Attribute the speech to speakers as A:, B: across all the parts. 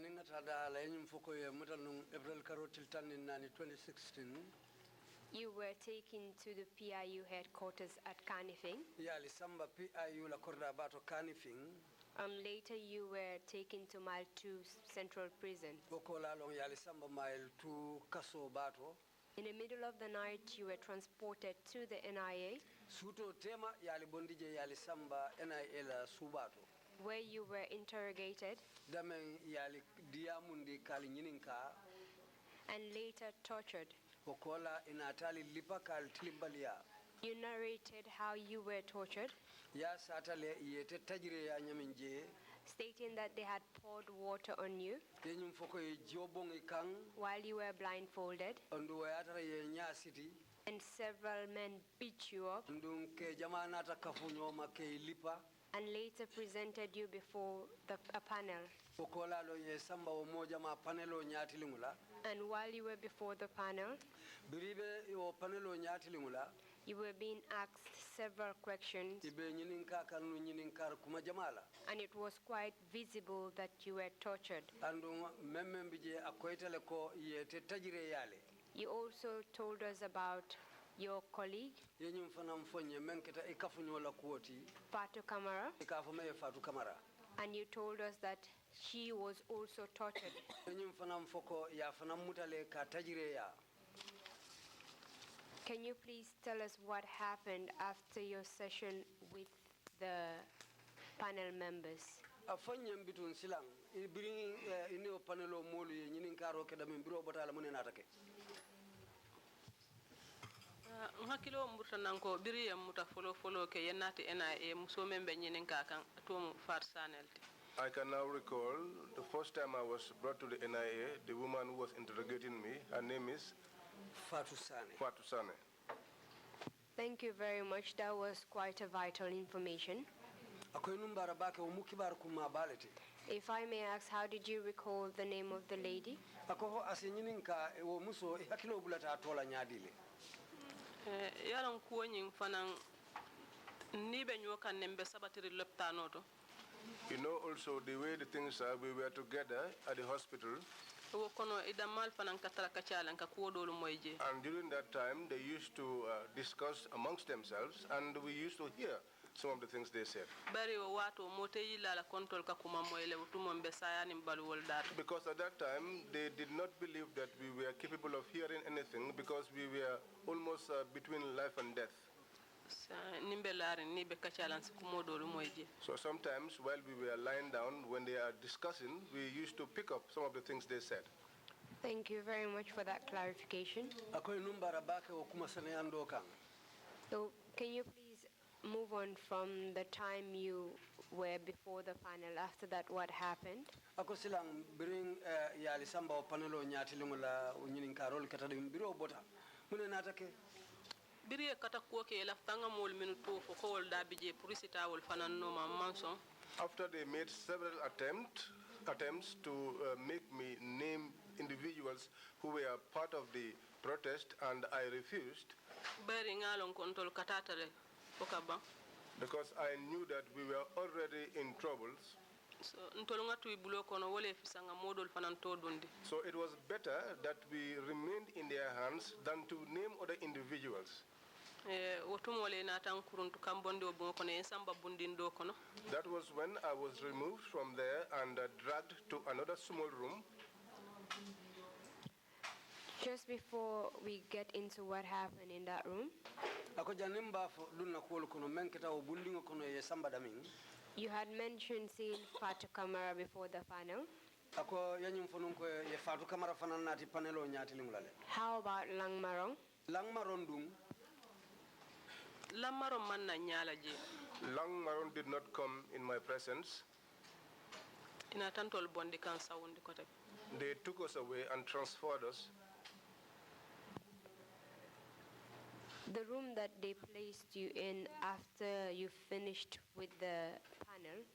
A: 2016.
B: You were taken to the PIU headquarters at Kanifing. Later you were taken to Mile 2 Central Prison. In the middle of the night, you were transported to the NIA, where you were interrogated and later tortured. You narrated how you were tortured, stating that they had poured water on you while you were blindfolded, and several men beat you up and later presented you before a panel. And while you were before the panel, you were being asked several questions, and it was quite visible that you were tortured. You also told us about your colleague, Fatoumatta, and you told us that she was also tortured. Can you please tell us what happened after your session with the panel members?
C: Hakilo mbutananko biriya muta follow ke yenati NIA muso membe nyinin kakan to farsanelti.
D: I can now recall the first time I was brought to the NIA, the woman who was interrogating me, her name is Fatoumatta.
B: Thank you very much. That was quite a vital information. If I may ask, how did you recall the name of the lady?
C: Yaran kuonyin fanan ni be nyokan nembe sabatiri leptanoto.
D: You know also the way the things are, we were together at the hospital. And during that time, they used to discuss amongst themselves, and we used to hear some of the things they said. Because at that time, they did not believe that we were capable of hearing anything because we were almost between life and death. So sometimes while we were lying down, when they are discussing, we used to pick up some of the things they said.
B: Thank you very much for that clarification. So can you please move on from the time you were before the panel? After that, what happened?
C: Biriye kata kuoke laftanga mol minuto fo kol da bije purisita wol fanan no manson.
D: After they made several attempts to make me name individuals who were part of the protest, and I refused. Because I knew that we were already in troubles. So it was better that we remained in their hands than to name other individuals. That was when I was removed from there and dragged to another small room.
B: Just before we get into what happened in that room, you had mentioned seeing Fatoumatta before the panel. How about Langmarong?
D: Langmarong did not come in my presence. They took us away and transferred us.
B: The room that they placed you in after you finished with the panel,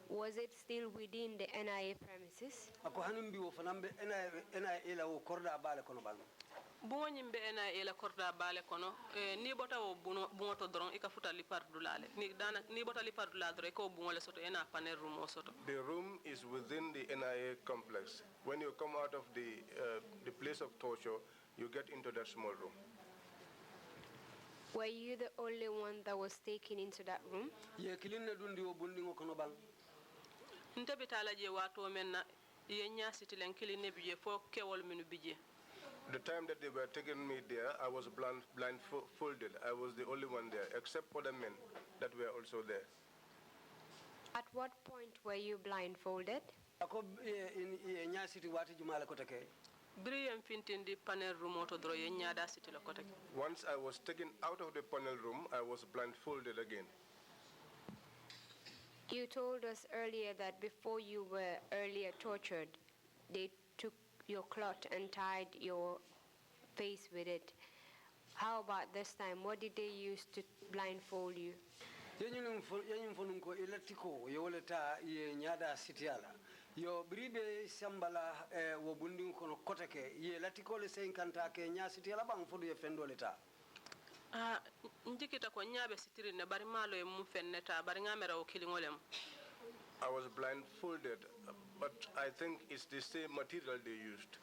B: was it still within the NIA premises?
C: bungo nyimbe NIA la korda bale kono ni bota o bungo to dron ika futa li pardulale ni bota li pardulale ko bungo le soto ena panel room o soto.
D: The room is within the NIA complex. When you come out of the place of torture, you get into that small room.
B: Were you the only one that was taken into that room?
A: Ye kilinne dundi o bundingo kono bang.
C: Nte bitala je wato menna ye nya sitilen kiline bije fo kewol minu bije.
D: The time that they were taking me there, I was blindfolded. I was the only one there, except for the men that were also there.
B: At what point were you blindfolded?
A: Ako in nya city wati jumala kotake.
C: Briyam fintindi panel room oto dro ye nya da sitilo kotake.
D: Once I was taken out of the panel room, I was blindfolded again.
B: You told us earlier that before you were earlier tortured, they took your cloth and tied your face with it. How about this time? What did they use to blindfold you?
A: Yenyum fonum ko electrico yoleta ye nyada sitiala. Yo bribe sambala wo bundin kono kotake ye electrico le 50 ke nya sitiala bang fodu ye fendo leta.
C: Njikita ko nyabe sitiri ne bari malo e mum fenneta bari ngamera o kilingolem.
D: I was blindfolded, but I think it's the same material they used.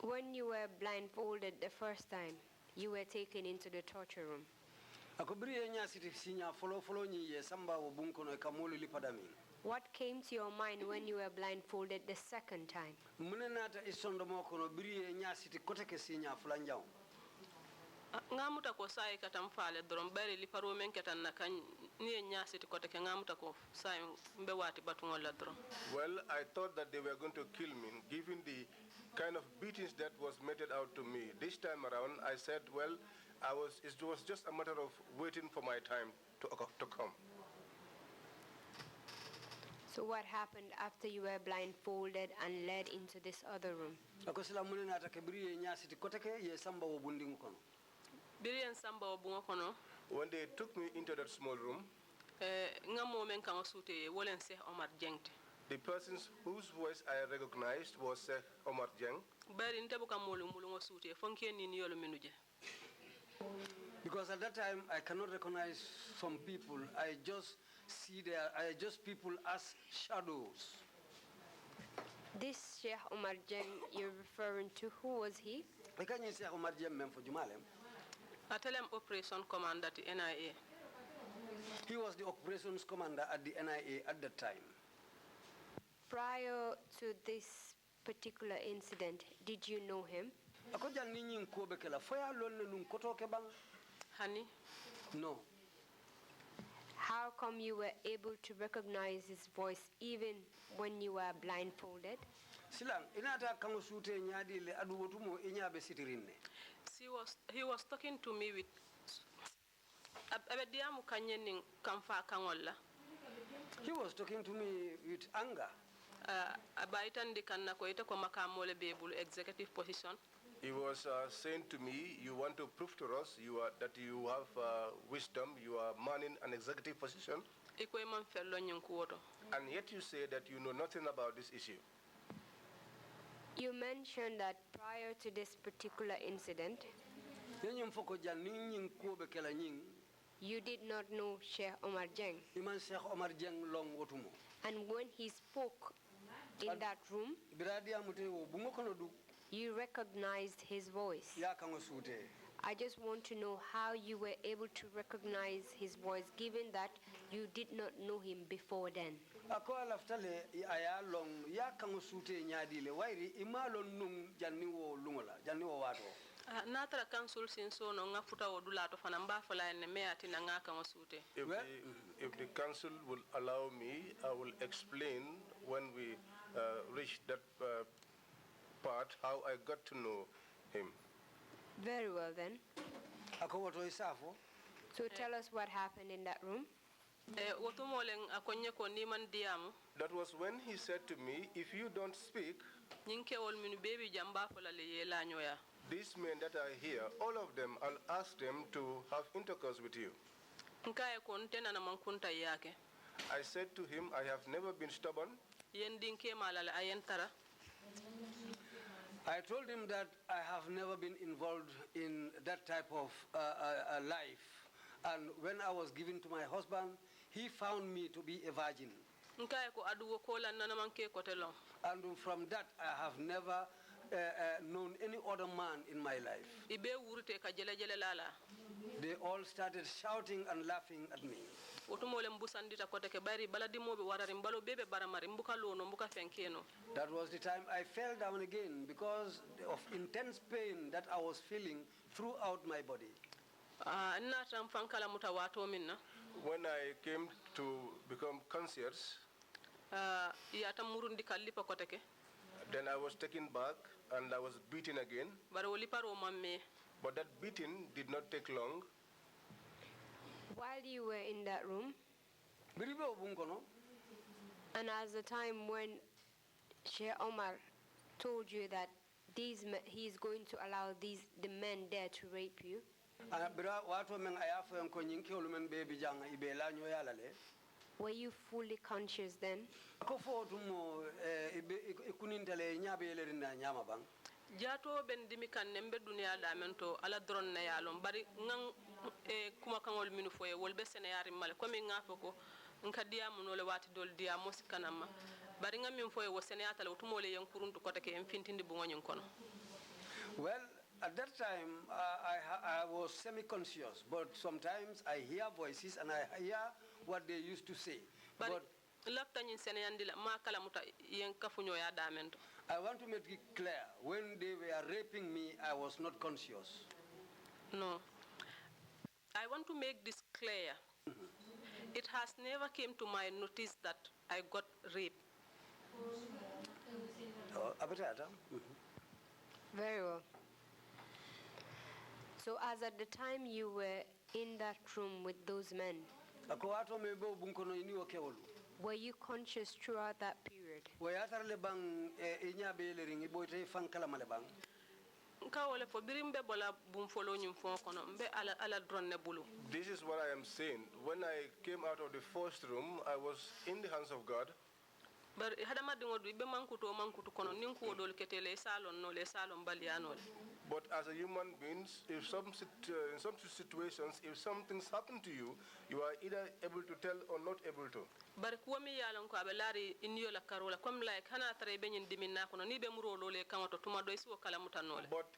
B: When you were blindfolded the first time, you were taken into the torture room.
A: Akobri nya siti sinya follow ni ye samba wo bunko no kamolu lipadami.
B: What came to your mind when you were blindfolded the second time?
A: Munenata isondo moko no bri nya siti kotake sinya fulanjaw.
C: Ngamuta ko sai katam faale dorom bari li paro men ketan nakan ni nya siti kotake ngamuta ko sai mbe wati batungol la dorom.
D: Well, I thought that they were going to kill me, given the kind of beatings that was meted out to me. This time around, I said, well, it was just a matter of waiting for my time to come.
B: So what happened after you were blindfolded and led into this other room?
A: Akosila munenata ke bri nya siti kotake ye samba wo bundin kono.
C: Biriyan samba o bungo kono.
D: When they took me into that small room,
C: ngamo men kan sute wolen se Omar Jengte.
D: the person whose voice I recognized was Omar Jeng.
C: Bari ntebu kam mulu ngo sute fonke ni yolo minuje.
A: Because at that time I cannot recognize some people. I just people as shadows.
B: This Sheikh Omar Jeng you're referring to, who was he?
A: I can't say Omar Jem for Jumalem.
C: Atelem operation commander at NIA.
A: He was the operations commander at the NIA at that time.
B: Prior to this particular incident, did you know him?
C: Honey?
A: No.
B: How come you were able to recognize his voice even when you were blindfolded?
A: Silang inata kango sute nyadi le aduwotumo inyabe sitirinne.
C: He was talking to me with abediamu kanyening kamfa kangolla.
A: He was talking to me with anger.
C: Abaitan di kanna ko ite ko makamole bebul executive position.
D: He was saying to me, you want to prove to us that you have wisdom, you are manning an executive position, and yet you say that you know nothing about this issue.
B: You mentioned that prior to this particular incident, you did not know Sheikh Omar Jeng. And when he spoke in that room, you recognized his voice. I just want to know how you were able to recognize his voice given that you did not know him before then.
C: Natara council sinso no ngafuta odula to fanamba fala ne me atina ngaka ngosute.
D: If the council will allow me, I will explain when we reach that part how I got to know him.
B: Very well then. So tell us what happened in that room.
D: That was when he said to me, if you don't speak, these men that are here, all of them, I'll ask them to have intercourse with you. I said to him, I have never been stubborn.
A: I told him that I have never been involved in that type of life. And when I was given to my husband, he found me to be a virgin. And from that, I have never known any other man in my life. They all started shouting and laughing at me. That was the time I fell down again because of intense pain that I was feeling throughout my body.
D: When I came to become conscious, then I was taken back and I was beaten again. But that beating did not take long.
B: While you were in that room, and as the time when Sheikh Omar told you that he's going to allow the men there to rape you, were you fully conscious then?
C: Jato ben dimi kan nembe dunia da mento ala dron na yalon bari ngang kuma kangol minu foye wolbe senayari male komi ngafo ko nka dia munole wati dol dia mosikanama bari ngam min foye wo senayata lo tumole yan kuruntu kota ke en fintindi bu ngonyun kono.
A: Well, at that time I was semi-conscious, but sometimes I hear voices and I hear what they used to say. But I want to make it clear, when they were raping me, I was not conscious.
C: No. I want to make this clear. It has never came to my notice that I got raped.
B: Very well. So as at the time you were in that room with those men, were you conscious throughout that period?
D: This is what I am saying. When I came out of the first room, I was in the hands of God. But as a human being, in some situations, if something's happened to you, you are either able to tell or not able to. But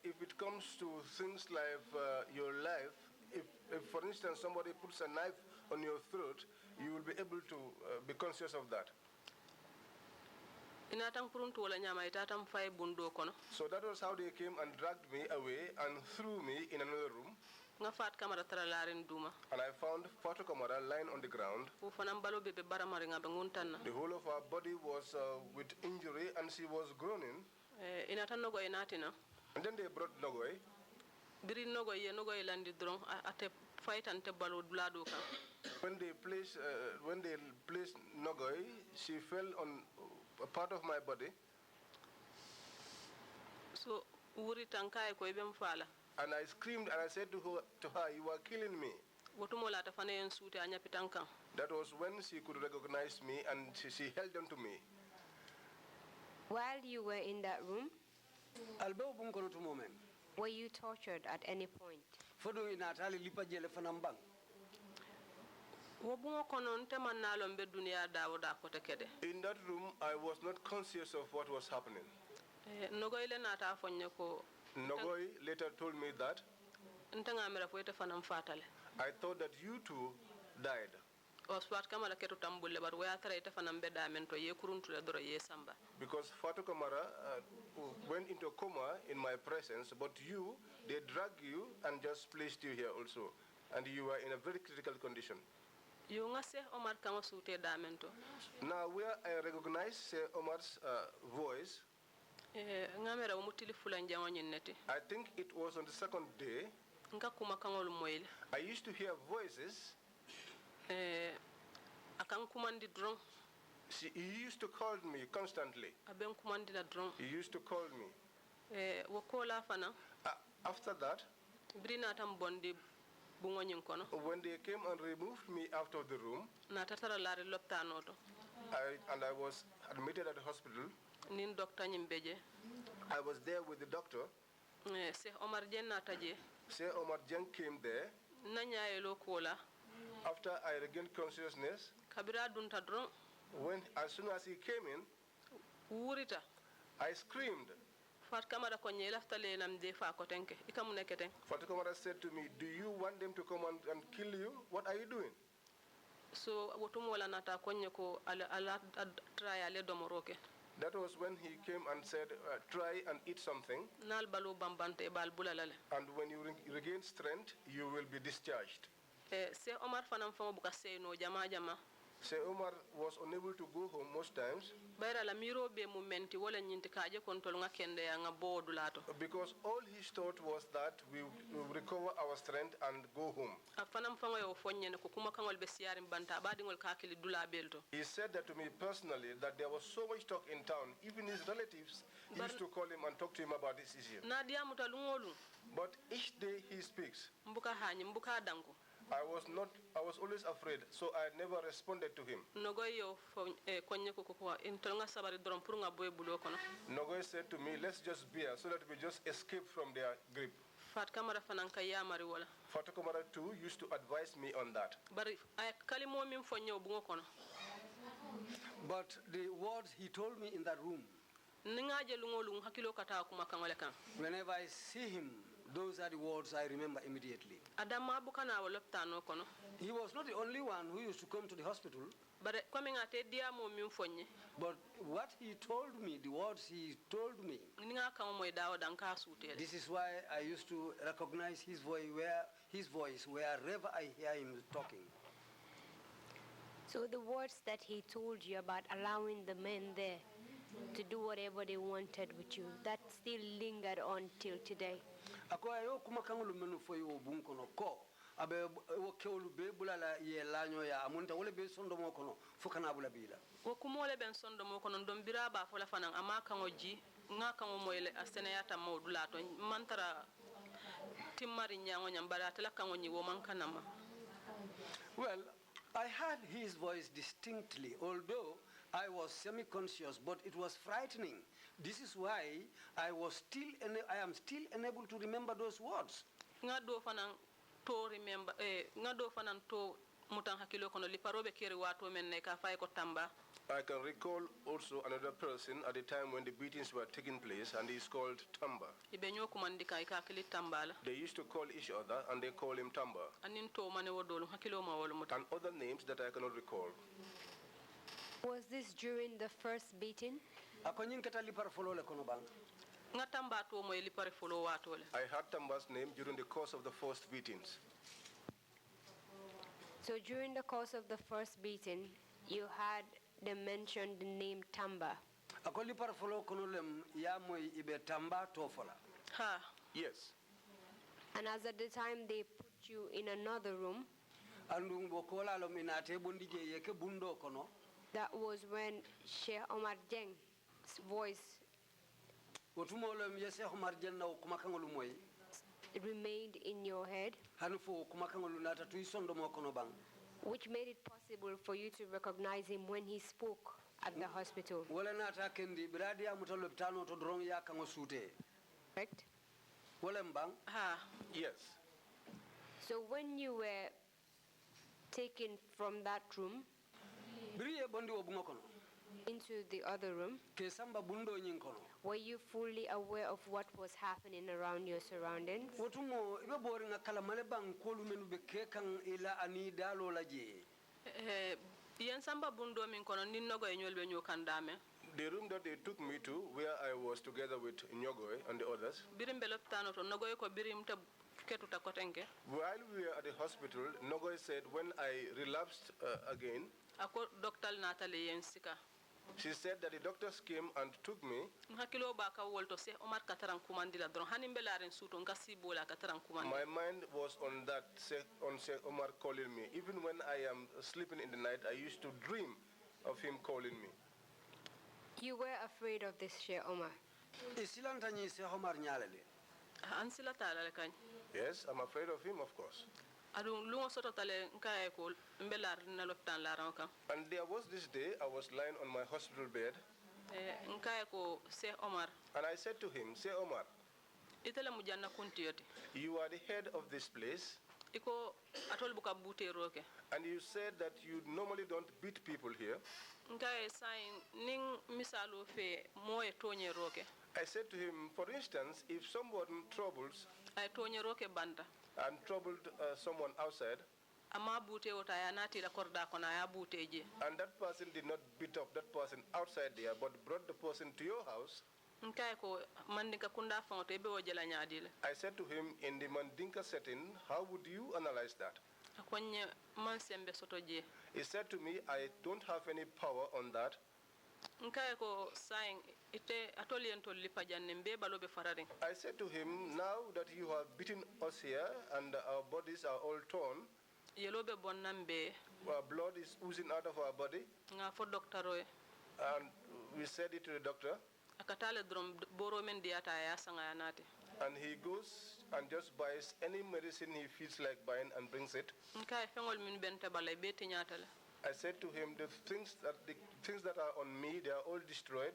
D: if it comes to things like your life, if for instance somebody puts a knife on your throat, you will be able to be conscious of that. So that was how they came and dragged me away and threw me in another room. And I found Fatoumatta lying on the ground. The whole of her body was with injury and she was groaning. And then they brought Nogoi. When they placed Nogoi, she fell on a part of my body.
C: So
D: and I screamed and I said to her, you are killing me. That was when she could recognize me and she held on to me.
B: While you were in that room, were you tortured at any point?
D: In that room, I was not conscious of what was happening. Nogoi later told me that I thought that you too died. Because Fatoumatta went into coma in my presence, but they dragged you and just placed you here also. And you were in a very critical condition. Now, where I recognize Omar's voice, I think it was on the second day. I used to hear voices. He used to call me constantly. He used to call me. After that, when they came and removed me out of the room, and I was admitted at the hospital,
C: nin docteur nyimbeje
D: I was there with the doctor.
C: Sheikh Omar Dieng nataje
D: Sheikh Omar Dieng came there.
C: Nanyayelo kola
D: After I regained consciousness,
C: kabira dunta dron
D: as soon as he came in,
C: wurita
D: I screamed.
C: Fat Kamara konye lafta lenam de fa kotenke ikamune keten
D: Fatoumatta said to me, "Do you want them to come and kill you? What are you doing?"
C: so wotum wala nata konye ko ala try ale domoroke
D: That was when he came and said, "Try and eat something,
C: nal balu bambante bal bulalale
D: and when you regain strength, you will be discharged."
C: se Omar fanam famo buka seyno jama
D: Sheikh Omar was unable to go home most times
C: bayra la miro be mumenti wala nyinti kaje kontol nga kende ya nga bodulato
D: because all his thought was that we will recover our strength and go home.
C: afanam fango yo fonyene ko kuma kangol be siarim banta badingol kakili dula belto
D: He said that to me personally, that there was so much talk in town. Even his relatives used to call him and talk to him about this issue.
C: na dia mutalungolu
D: But each day he speaks,
C: mbuka hanyi mbuka danko
D: I was always afraid, so I never responded to him.
C: nogoyo konye ko intolnga sabari drom pour nga boy bulo kono
D: Nogoy said to me, "Let's just bear so that we just escape from their grip."
C: Fat Kamara fananka yamari wala
D: Fatoumatta too used to advise me on that.
C: bari ay kalimo min fonyo bungo kono
A: But the words he told me in that room,
C: ningaje lungolu hakilo kata kuma kangole kan
A: whenever I see him, those are the words I remember immediately.
C: adama bukana woloptano kono
A: He was not the only one who used to come to the hospital,
C: bare komi ngate dia mo min fonye
A: but what he told me, the words he told me,
C: ninga kan moy dawo danka sutele
A: this is why I used to recognize his voice wherever I hear him talking.
B: So the words that he told you about allowing the men there to do whatever they wanted with you, that still lingered on till today.
A: Ako ayo kuma kangulu menu fo yo bunkono ko abe wo kewlu be bulala ye lanyo ya amunta wole be sondo mo kono fukana bula bila.
C: wo kumole ben sondo mo kono dom bira ba fola fanan ama kan oji nga kan o moyle asenayata mawdulato mantara timmari nyango nyambara tala kan onyi wo man kanama
A: Well, I heard his voice distinctly, although I was semi-conscious, but it was frightening. This is why I am still unable to remember those words.
C: nga do fanan to remember nga do fanan to mutan hakilo kono li parobe keri wato men ne ka fay ko tamba
D: I can recall also another person at the time when the beatings were taking place, and he's called Tamba.
C: ibe nyoku mandika ka kili tambala
D: They used to call each other, and they call him Tamba,
C: anin to mane wodolu hakilo ma wolu mutan
D: and other names that I cannot recall.
B: Was this during the first beating?
A: Ako nyin kata lipar folole kono bang.
C: nga tamba to moy li pare folo wato le
D: I heard Tamba's name during the course of the first beatings.
B: So during the course of the first beating, you had them mention the name Tamba.
A: Ako lipar folo kono lem ya moy ibe tamba tofola.
C: ha
D: Yes.
B: And as at the time they put you in another room,
A: Andung bokola lo minate bondije yeke bundo kono.
B: that was when Sheikh Omar Dieng's voice
A: Wotumolo mjese Omar Jenna kuma kangolu moy.
B: remained in your head,
A: Hanu fo kuma kangolu nata tuisondo mo kono bang.
B: which made it possible for you to recognize him when he spoke at the hospital,
A: Wala nata kendi bradi ya mutalo tano to drong ya kango sute.
B: correct?
A: Wala mbang.
C: ha
D: Yes.
B: So when you were taken from that room
A: Briye bondi obungo kono.
B: into the other room,
A: Ke samba bundo nyin kono.
B: were you fully aware of what was happening around your surroundings?
A: Wotumo ibe bori nga kala male bang kolu menu be kekan ila ani dalo laje.
C: yen samba bundo min kono nin nogo e nyolbe nyokandame
D: The room that they took me to, where I was together with Nyogoy and the others,
C: birim beloptano to nogo ko birim ta ketuta kotenke
D: while we were at the hospital, Nogoy said when I relapsed again,
C: ako doktal natale yen sika
D: she said that the doctors came and took me.
C: hakilo ba ka wolto se Omar kataran kumandi la dron hanim belaren suto ngasi bola kataran kumandi
D: My mind was on that, on Sheikh Omar calling me. Even when I am sleeping in the night, I used to dream of him calling me.
B: You were afraid of this Sheikh Omar.
A: Isilanta nyi se Omar nyalele.
C: ansila tala le kan
D: Yes, I'm afraid of him, of course.
C: adun lungo soto tale nkae ko mbelar na lopitan la ran kan
D: And there was this day, I was lying on my hospital bed.
C: Nkaye ko se Omar.
D: And I said to him, say Omar,
C: Itala mujanna kuntiyoti.
D: you are the head of this place.
C: Iko atol buka bute roke.
D: And you said that you normally don't beat people here.
C: Nkaye sign ning misalo fe moye tonye roke.
D: I said to him, for instance, if someone troubles
C: Ay tonye roke banda.
D: and troubled someone outside,
C: Ama bute ota ya nati la korda kona ya bute je.
D: and that person did not beat up that person outside there, but brought the person to your house,
C: Nkaye ko mandinka kunda fangoto ebe wajela nyadile.
D: I said to him, in the Mandinka setting, how would you analyze that?
C: Akwenye mansembe soto je.
D: He said to me, I don't have any power on that.
C: Nkaye ko sign ite atoli entoli pajanne mbe balobe fararing.
D: I said to him, now that you have beaten us here and our bodies are all torn,
C: Yelobe bonnambe
D: our blood is oozing out of our body,
C: nga fo doctoro
D: and we said it to the doctor,
C: akatale drum boro men diata ya sanga ya nati.
D: and he goes and just buys any medicine he feels like buying and brings it.
C: Nkaye fengol min bente balay beti nyatale.
D: I said to him, the things that are on me, they are all destroyed.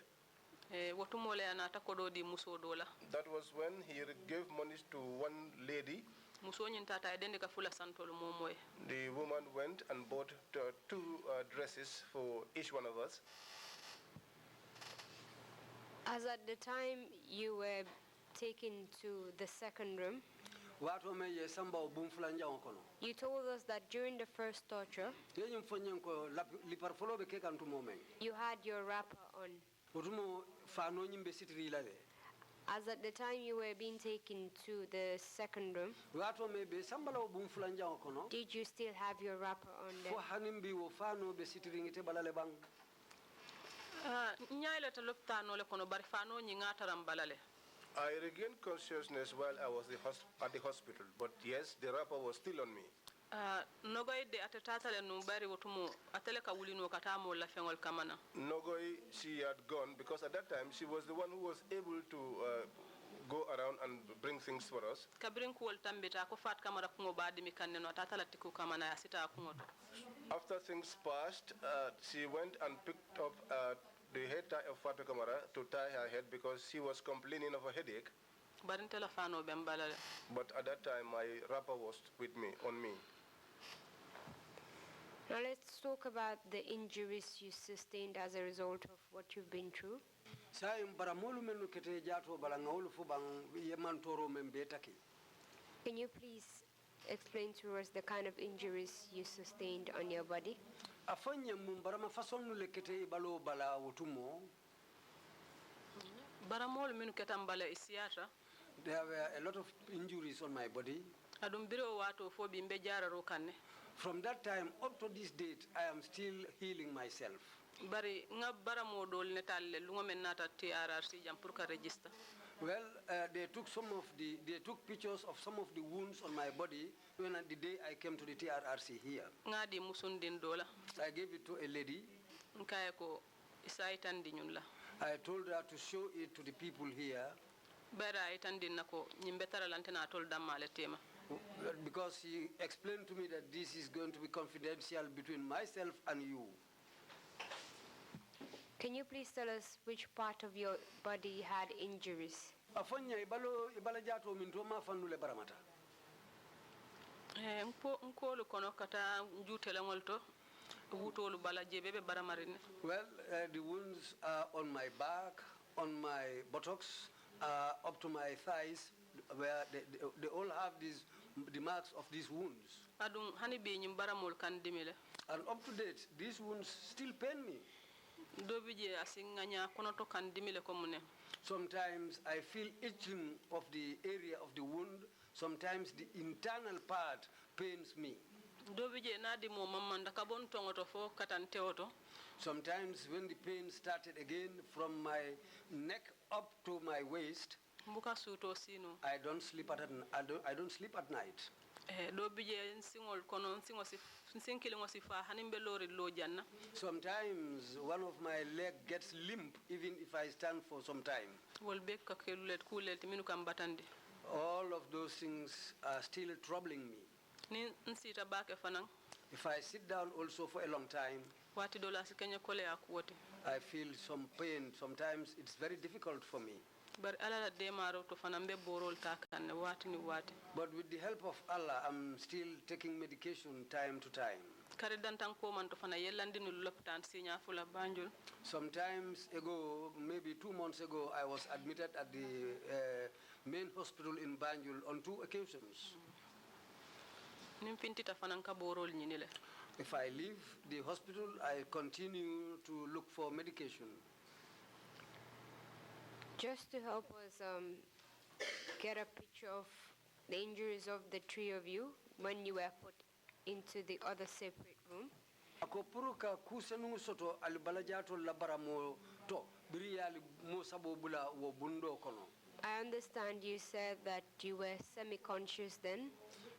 C: Wotumole anata kodo di muso dola.
D: That was when he gave money to one lady.
C: Muso nyintata edende ka fula santolo momoy.
D: The woman went and bought two dresses for each one of us.
B: As at the time you were taken to the second room,
A: wato me ye samba o bum fulanja kono
B: you told us that during the first torture,
A: yenyum fonyen ko lipar folo be ke kantu momen
B: you had your wrapper on.
A: otumo fano nyimbe sitri lale
B: As at the time you were being taken to the second room,
A: wato me be samba la o bum fulanja kono
B: did you still have your wrapper on
A: fo
B: there?
A: hanimbi wo fano be sitri ngite balale bang
C: Nyaile ta loptano le kono bari fano nyingata rambalale.
D: I regained consciousness while I was at the hospital, but yes, the wrapper was still on me.
C: Nogoy de atatata le numbari wotumu atele ka wulino katamo la fengol kamana.
D: Nogoi, she had gone because at that time she was the one who was able to go around and bring things for us.
C: Kabrin kuwol tambita ko fat kamara kungo badi mi kanne no atata la tiku kamana ya sita kungo to.
D: After things passed, she went and picked up the head tie of Fatou Kamara to tie her head because she was complaining of a headache.
C: Barin telefano bembalale.
D: But at that time, my wrapper was with me, on me.
B: Now let's talk about the injuries you sustained as a result of what you've been through.
A: sai baramolu menu kete jato balangawulu fu bang yemantoro membe taki
B: Can you please explain to us the kind of injuries you sustained on your body?
A: afanye mum barama façon le kete balo bala wotumo
C: Baramol minu ketambala isiata.
A: there were a lot of injuries on my body
C: Adum biro wato fo bimbe jararo kanne.
A: from that time up to this date I am still healing myself
C: Bari nga baramo dol netalle lungo men nata TRRC jam pour ka register.
A: well they took pictures of some of the wounds on my body when the day I came to the TRRC here
C: Nga di musundin dola.
A: I gave it to a lady
C: Nkaye ko isaitan di ñun la.
A: I told her to show it to the people here
C: Bera itandin nako ñimbe taralante na tol damale tema.
A: because she explained to me that this is going to be confidential between myself and you.
B: Can you please tell us which part of your body had injuries?
A: Afanya ibala jato mintoma fanule baramata.
C: Nkolu kono kata njutele ngolto wutolu bala jebebe baramarine.
A: Well, the wounds are on my back, on my buttocks, up to my thighs, where they all have the marks of these wounds.
C: Adum hani bi ñim baramol kan dimile.
A: And up to date, these wounds still pain me.
C: Dobije asinganya kono to kan dimile ko mune.
A: Sometimes I feel itching of the area of the wound. Sometimes the internal part pains me.
C: Dobije nadi mo mamanda ka bon tongoto fo katante oto.
A: Sometimes when the pain started again from my neck up to my waist,
C: Mbuka suto sino.
A: I don't sleep at night.
C: Dobije singol kono singo si sinkili ngosi fa hanimbe lori lo janna.
A: Sometimes one of my leg gets limp even if I stand for some time.
C: Wol be ka kelulet kulet minu kam batande.
A: All of those things are still troubling me.
C: Ni nsita bake fanang.
A: If I sit down also for a long time,
C: wati dola si kenya kole akuwote
A: I feel some pain. Sometimes it's very difficult for me.
C: bar ala la demaro to fanambe borol takanne wati ni wati
A: But with the help of Allah, I'm still taking medication time to time.
C: kare dantan ko man to fana yellandi no lopitan sinya fula banjul
A: Sometimes ago, maybe 2 months ago, I was admitted at the main hospital in Banjul on 2 occasions.
C: nim fintita fanan ka borol nyinile
A: If I leave the hospital, I continue to look for medication.
B: Just to help us get a picture of the injuries of the three of you when you were put into the other separate room.
A: Ako puruka kusenu soto alibalajato labaramo to biriyali mo sabo bula wo bundo kono.
B: I understand you said that you were semi-conscious then.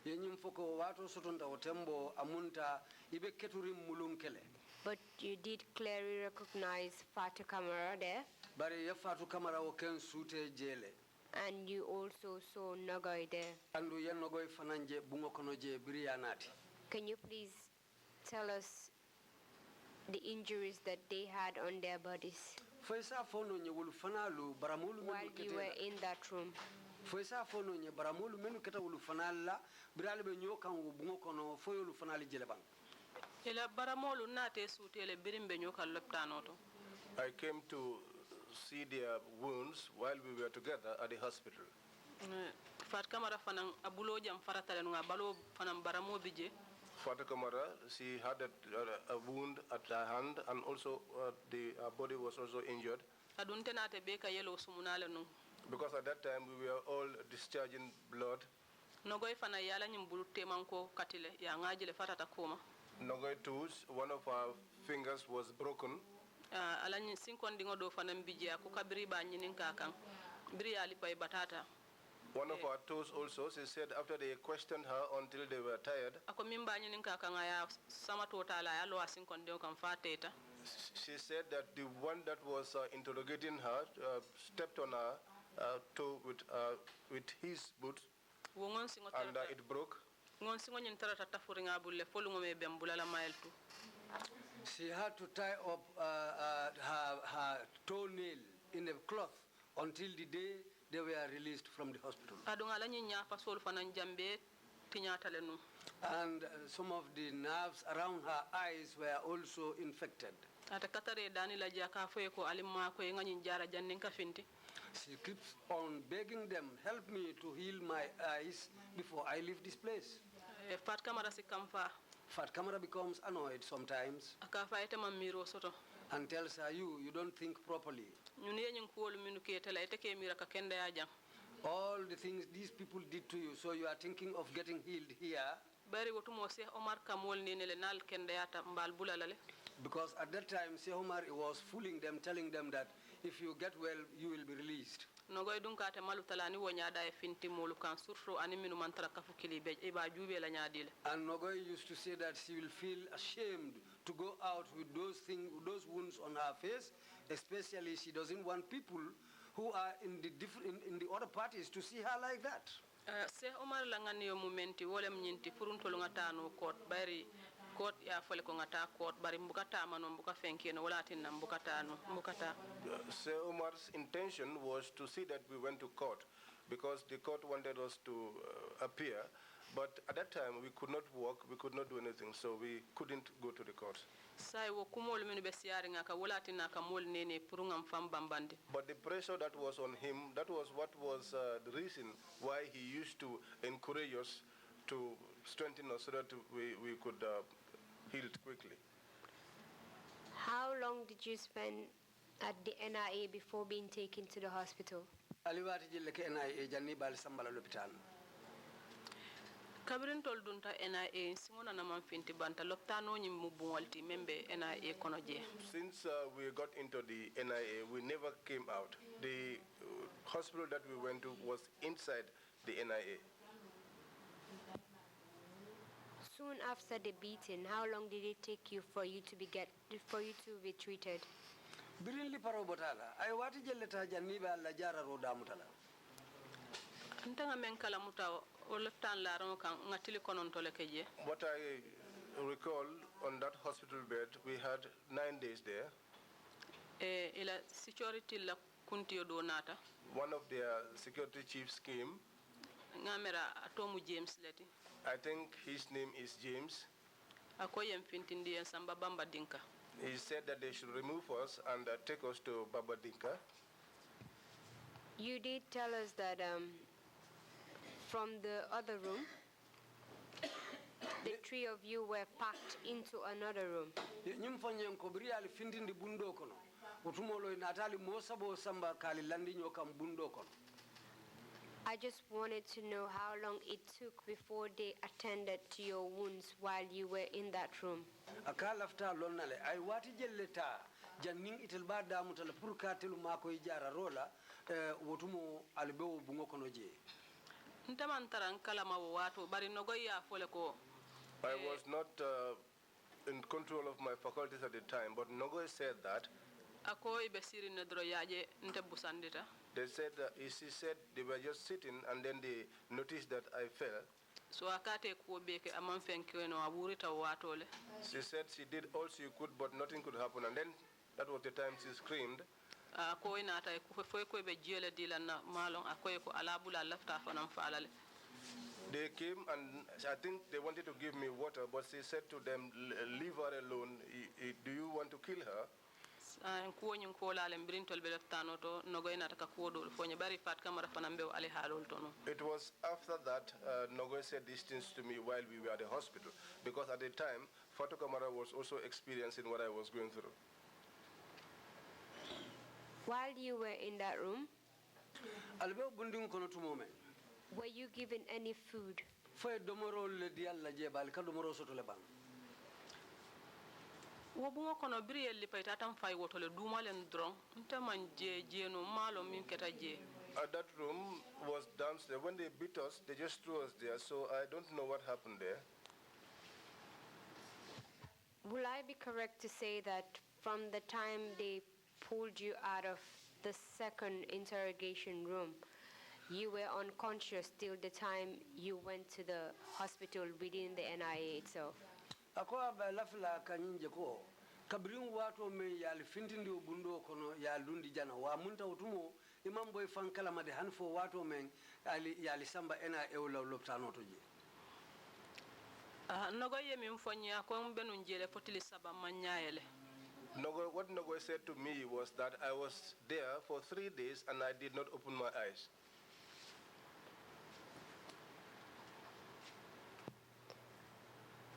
A: Yenyim foko wato soto nda otembo amunta ibe keturi mulunkele.
B: But you did clearly recognize Fatoumatta there.
A: Bari ya Fatou Camara o ken sute jele.
B: And you also saw Nogoy there.
A: Andu ya Nogoy fananje bungo kono je biriyanati.
B: Can you please tell us the injuries that they had on their bodies
A: Foisa fono nye wulu fanalu baramulu
B: while you were in that room?
A: Foisa fono nye baramulu menu keta wulu fanala birale be nyokan wo bungo kono foyolu fanali jele bang.
C: ela baramolu nate sutele birimbe nyoka loptano to
D: I came to see their wounds while we were together at the hospital.
C: fat kamara fanan abulo jam faratale no balo fanan baramo bije
D: Fatoumatta Camara, she had a wound at her hand, and also her body was also injured.
C: adunte nate be ka yelo sumunale no
D: Because at that time we were all discharging blood.
C: nogoy fana yala nyim bulu temanko katile ya ngajile fatata kuma
D: Nogoy too, one of our fingers was broken.
C: ala nyi sinkondingo do fanan bije ko kabri ba nyinin kakan biri ali pay batata
D: One of our toes also, she said after they questioned her until they were tired,
C: ako mimba nyinin kakan aya sama totala ya lo asinkondingo kan fateta
D: she said that the one that was interrogating her stepped on her toe with his boot,
C: wongon singo
D: and it broke.
C: ngon singo nyin tarata tafuringa bulle folungo me bembulala maeltu
A: She had to tie up her toenail in a cloth until the day they were released from the hospital.
C: adunga la nyinya fa sol fanan jambe tinyata le nu
A: And some of the nerves around her eyes were also infected.
C: ata katare dani la jaka foye ko alimma ko ngani jara jannin ka finti
A: She keeps on begging them, help me to heal my eyes before I leave this place.
C: fat kamara sikamfa
A: Fat Camara becomes annoyed sometimes
C: aka fa ite mamiro soto
A: and tells her, you don't think properly.
C: ñun yeñin kuwolu minu ketela ite ke mira ka kende ya jang
A: All the things these people did to you, so you are thinking of getting healed here.
C: bari wotu mo Cheikh Omar kamol ni ne le nal kende yata mbal bulalale
A: Because at that time, Sheikh Omar was fooling them, telling them that if you get well, you will be released.
C: nogoy dun ka te malu talani wo nyaada e finti molu kan surtout ani minu man tara kafu kili be e ba jube la nyaadile
A: And Nogoy used to say that she will feel ashamed to go out with those wounds on her face, especially she doesn't want people who are in the other parties to see her like that.
C: Cheikh Omar la ngani yo momenti wolem nyinti furuntolu ngatano kot bari kot ya fole ko ngata kot bari mbukata mano mbuka fenkeno wala tinna mbukata no mbukata
D: Sir Omar's intention was to see that we went to court because the court wanted us to appear, but at that time we could not walk, we could not do anything, so we couldn't go to the court.
C: sai wo kumol minu be siari ngaka wala tinna ka mol nene purungam fam bambande
D: But the pressure that was on him, that was what was the reason why he used to encourage us to strengthen us so that we could heal it quickly.
B: How long did you spend at the NIA before being taken to the hospital?
A: Aliwati jille ke NIA janni bal sambala l'hôpital.
C: kabirin tol dunta NIA singona na man finti banta loptano nyim mu buwalti membe NIA kono je
D: Since we got into the NIA, we never came out. The hospital that we went to was inside the NIA.
B: Soon after the beating, how long did it take you for you to be treated?
A: Birin li paro botala. Ay wati jelle ta janni ba la jara roda mutala.
C: ntanga men kala muta o loptan la ron kan ngatili konon tole keje
D: What I recall on that hospital bed, we had 9 days there.
C: Ila security la kuntio donata.
D: One of their security chiefs came.
C: Ngamera atomu James leti.
D: I think his name is James.
C: Akoyem fintindi en samba bamba dinka.
D: He said that they should remove us and take us to Babadinka.
B: You did tell us that from the other room, the three of you were packed into another room.
A: Nyimfanye nkobri ali findindi bundo kono. Utumolo natali mosabo samba kali landi nyoka mbundo kono.
B: I just wanted to know how long it took before they attended to your wounds while you were in that room.
A: Akala after lonale ay wati jelleta janning itel ba damu tala pour katelu mako ijara rola wotumo albewo bungo kono je.
C: Ntamantaran kalama wato bari nogo ya fole ko.
D: I was not in control of my faculties at the time, but Nogoy said that.
C: Ako ibesiri nedro yaje nte busandita.
D: They said he said they were just sitting and then they noticed that I fell.
C: So akate ko beke amam fenkyo no aburita watole.
D: She said she did all she could, but nothing could happen. And then that was the time she screamed.
C: Ko ina ta ko foi ko be jele dilana malon akoy ko alabula lafta fanam falale.
D: They came and I think they wanted to give me water, but she said to them, leave her alone. Do you want to kill her? It was after that Nogoy said these things to me while we were at the hospital, because at the time Fatoumatta was also experiencing what I was going through.
B: While you were in that room, were you given any food?
C: Wobungo kono briel li payta tam fay wotole dumalen dron ntaman je no malo min keta je.
D: That room was downstairs. When they beat us, they just threw us there, so I don't know what happened there.
B: Will I be correct to say that from the time they pulled you out of the second interrogation room, you were unconscious till the time you went to the hospital within the NIA itself?
A: Akwa ba lafla kanyinje ko kabrin wato me yali fintindi obundo kono ya lundi jana wa munta utumo imam boy fankala made hanfo wato men yali samba ena ewla loptano to je.
C: Nogo yemi mfonya ko mbenu njele fotili saba manyayele.
D: What Nogoy said to me was that I was there for 3 days and I did not open my eyes.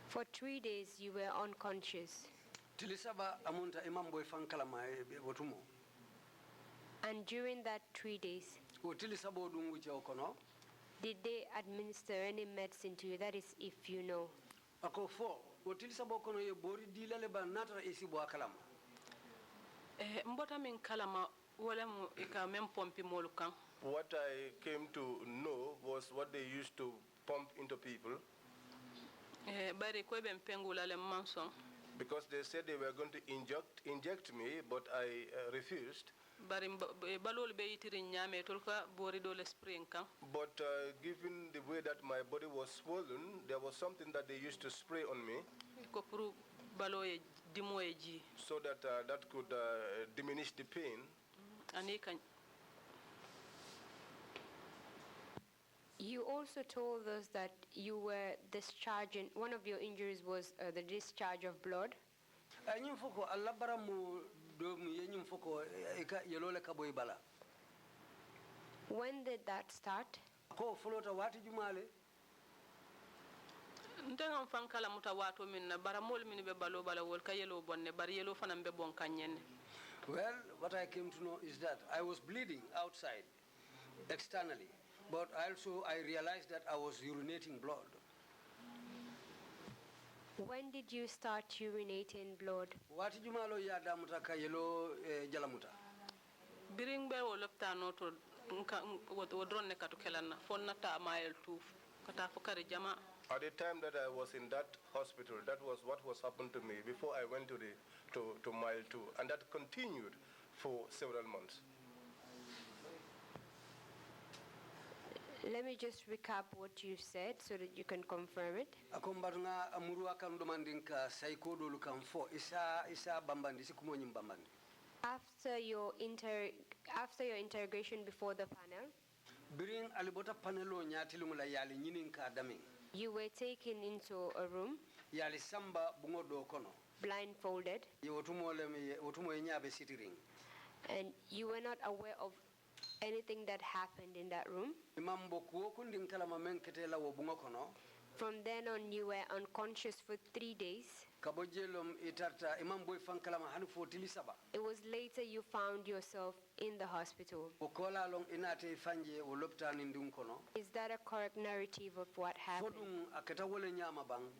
B: For 3 days you were unconscious. And during that 3 days, did they administer any medicine to you? That is, if you know.
C: Mbota min kalama wala mu ika mem pompi molukan.
D: What I came to know was what they used to pump into people. Because they said they were going to inject me, but I refused. But given the way that my body was swollen, there was something that they used to spray on me so that that could diminish the pain.
B: You also told us that you were discharging, one of your injuries was the discharge of blood. When did that start?
A: Well, what I came to know is that I was bleeding outside, externally. But also, I realized that I was urinating blood.
B: When did you start urinating blood?
A: What did you malo ya damuta ka yelo jalamuta?
C: Biring be woloptano to wodron ne katukelana fonna ta mile 2 kata fukari jama.
D: At the time that I was in that hospital, that was what was happened to me before I went to mile 2, and that continued for several months.
B: Let me just recap what you said so that you can confirm it.
A: akombatunga amuru akan domandinka saiko dolu kan fo isa bambandi sikumo nyim bambandi
B: After your interrogation before the panel,
A: biring alibota panelo nyatilumula yali nyininka damin
B: you were taken into a room,
A: yali samba bungo do kono
B: blindfolded,
A: wotumo nyabe sitiring
B: and you were not aware of anything that happened in that room.
A: imambo kuwo kundin kalama menketela wo bungo kono
B: From then on, you were unconscious for 3 days.
A: kabojelom itarta imambo fankalama hani fotili saba
B: It was later you found yourself in the hospital.
A: okola long inate fanje wo loptani ndun kono
B: Is that a correct narrative of what happened?
A: fodum aketa wole nyama bang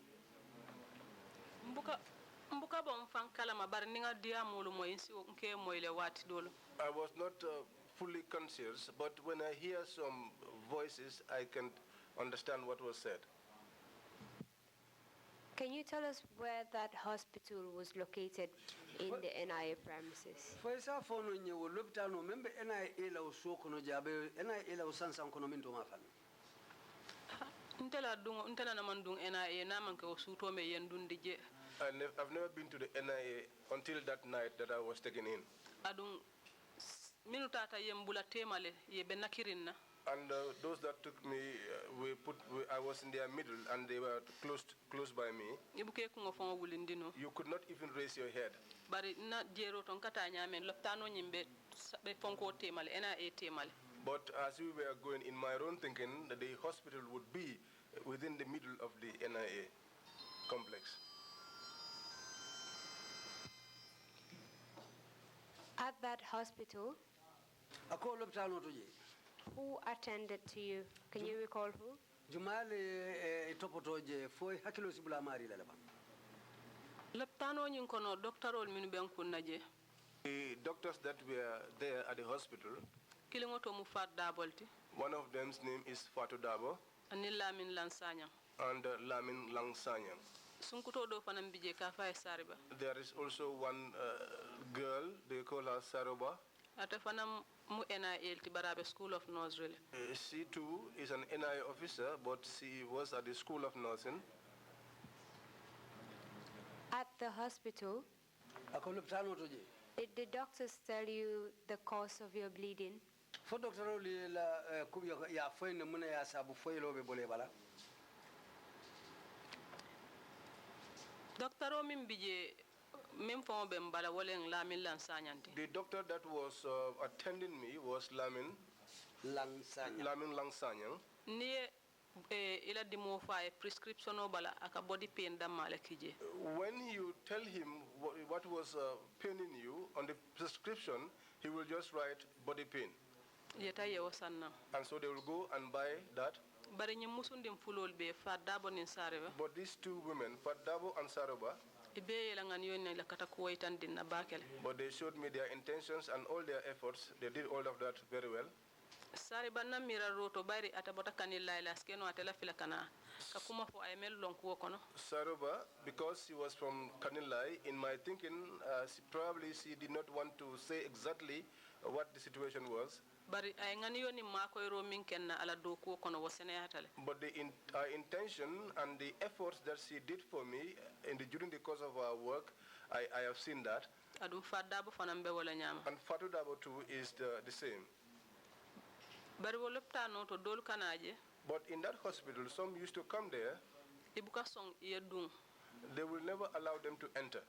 C: mbuka bon fan kala ma bar ninga dia mulu moy si nke moy le wati dolo.
D: I was not fully conscious, but when I hear some voices, I can understand what was said.
B: Can you tell us where that hospital was located in the NIA premises?
A: Foisa fono nye wo loptano membe NIA la uso kono jabe NIA la usansan kono minto mafan
C: Ntela na mandung NIA na man ko suto me yendun dije.
D: I've never been to the NIA until that night that I was taken in.
C: Adung minutata yembula temale ye benakirinna.
D: And those that took me, I was in their middle, and they were close by me. You could not even raise your head. But as we were going, in my own thinking, the hospital would be within the middle of the NIA complex.
B: At that hospital, who attended to you? Can you recall who?
A: Jumale topotoje foi hakilo sibula mari la ba.
C: Leptano nyin kono doctor ol minu ben kunnaje.
D: The doctors that were there at the hospital,
C: kilingo to mu fat dabolti.
D: One of them's name is Fatoumatta.
C: Anil Lamin Lansanyang.
D: And Lamin Langsanyang.
C: Sunkuto do fanam bije ka fa sariba.
D: There is also one girl, they call her Saroba.
C: Ate fanam mu NIA Barabe School of Nurse really.
D: She too is an NIA officer, but she was at the School of Nursing.
B: At the hospital, did the doctors tell you the cause of your bleeding?
A: For Dr. Oli la kubiya ya foi ne muna ya sabu foi lobe bole bala.
C: Dr. Omim bije
D: the doctor that was attending me was Lamin Langsanyang.
C: Ila dimo fa prescription bala aka body pain damale kije.
D: When you tell him what was paining you on the prescription, he will just write body pain.
C: Yeta ye wasanna.
D: And so they will go and buy that.
C: Bari ñi musundim fulol be fa dabo nin sareba.
D: But these two women, Fatdabo and Saroba, but they showed me their intentions and all their efforts. They did all of that very well. Saroba, because she was from Kanilai, in my thinking, she did not want to say exactly what the situation was. But the intention and the efforts that she did for me during the course of our work, I have seen that. And Fatoumatta too is the same. But in that hospital, some used to come there. They will never allow them to enter.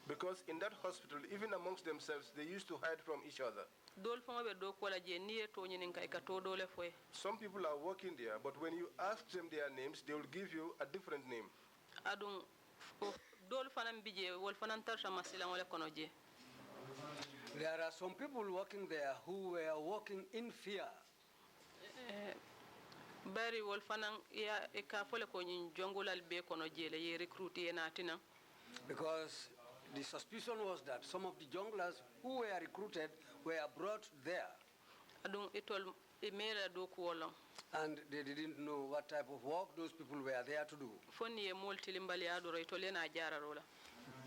D: Because in that hospital, even amongst themselves, they used to hide from each other. Some people are working there, but when you ask them their names, they will give you a different name.
A: There are some people working there who were working in fear. Because the suspicion was that some of the junglers who were recruited were brought there. And they didn't know what type of work those people were there to do.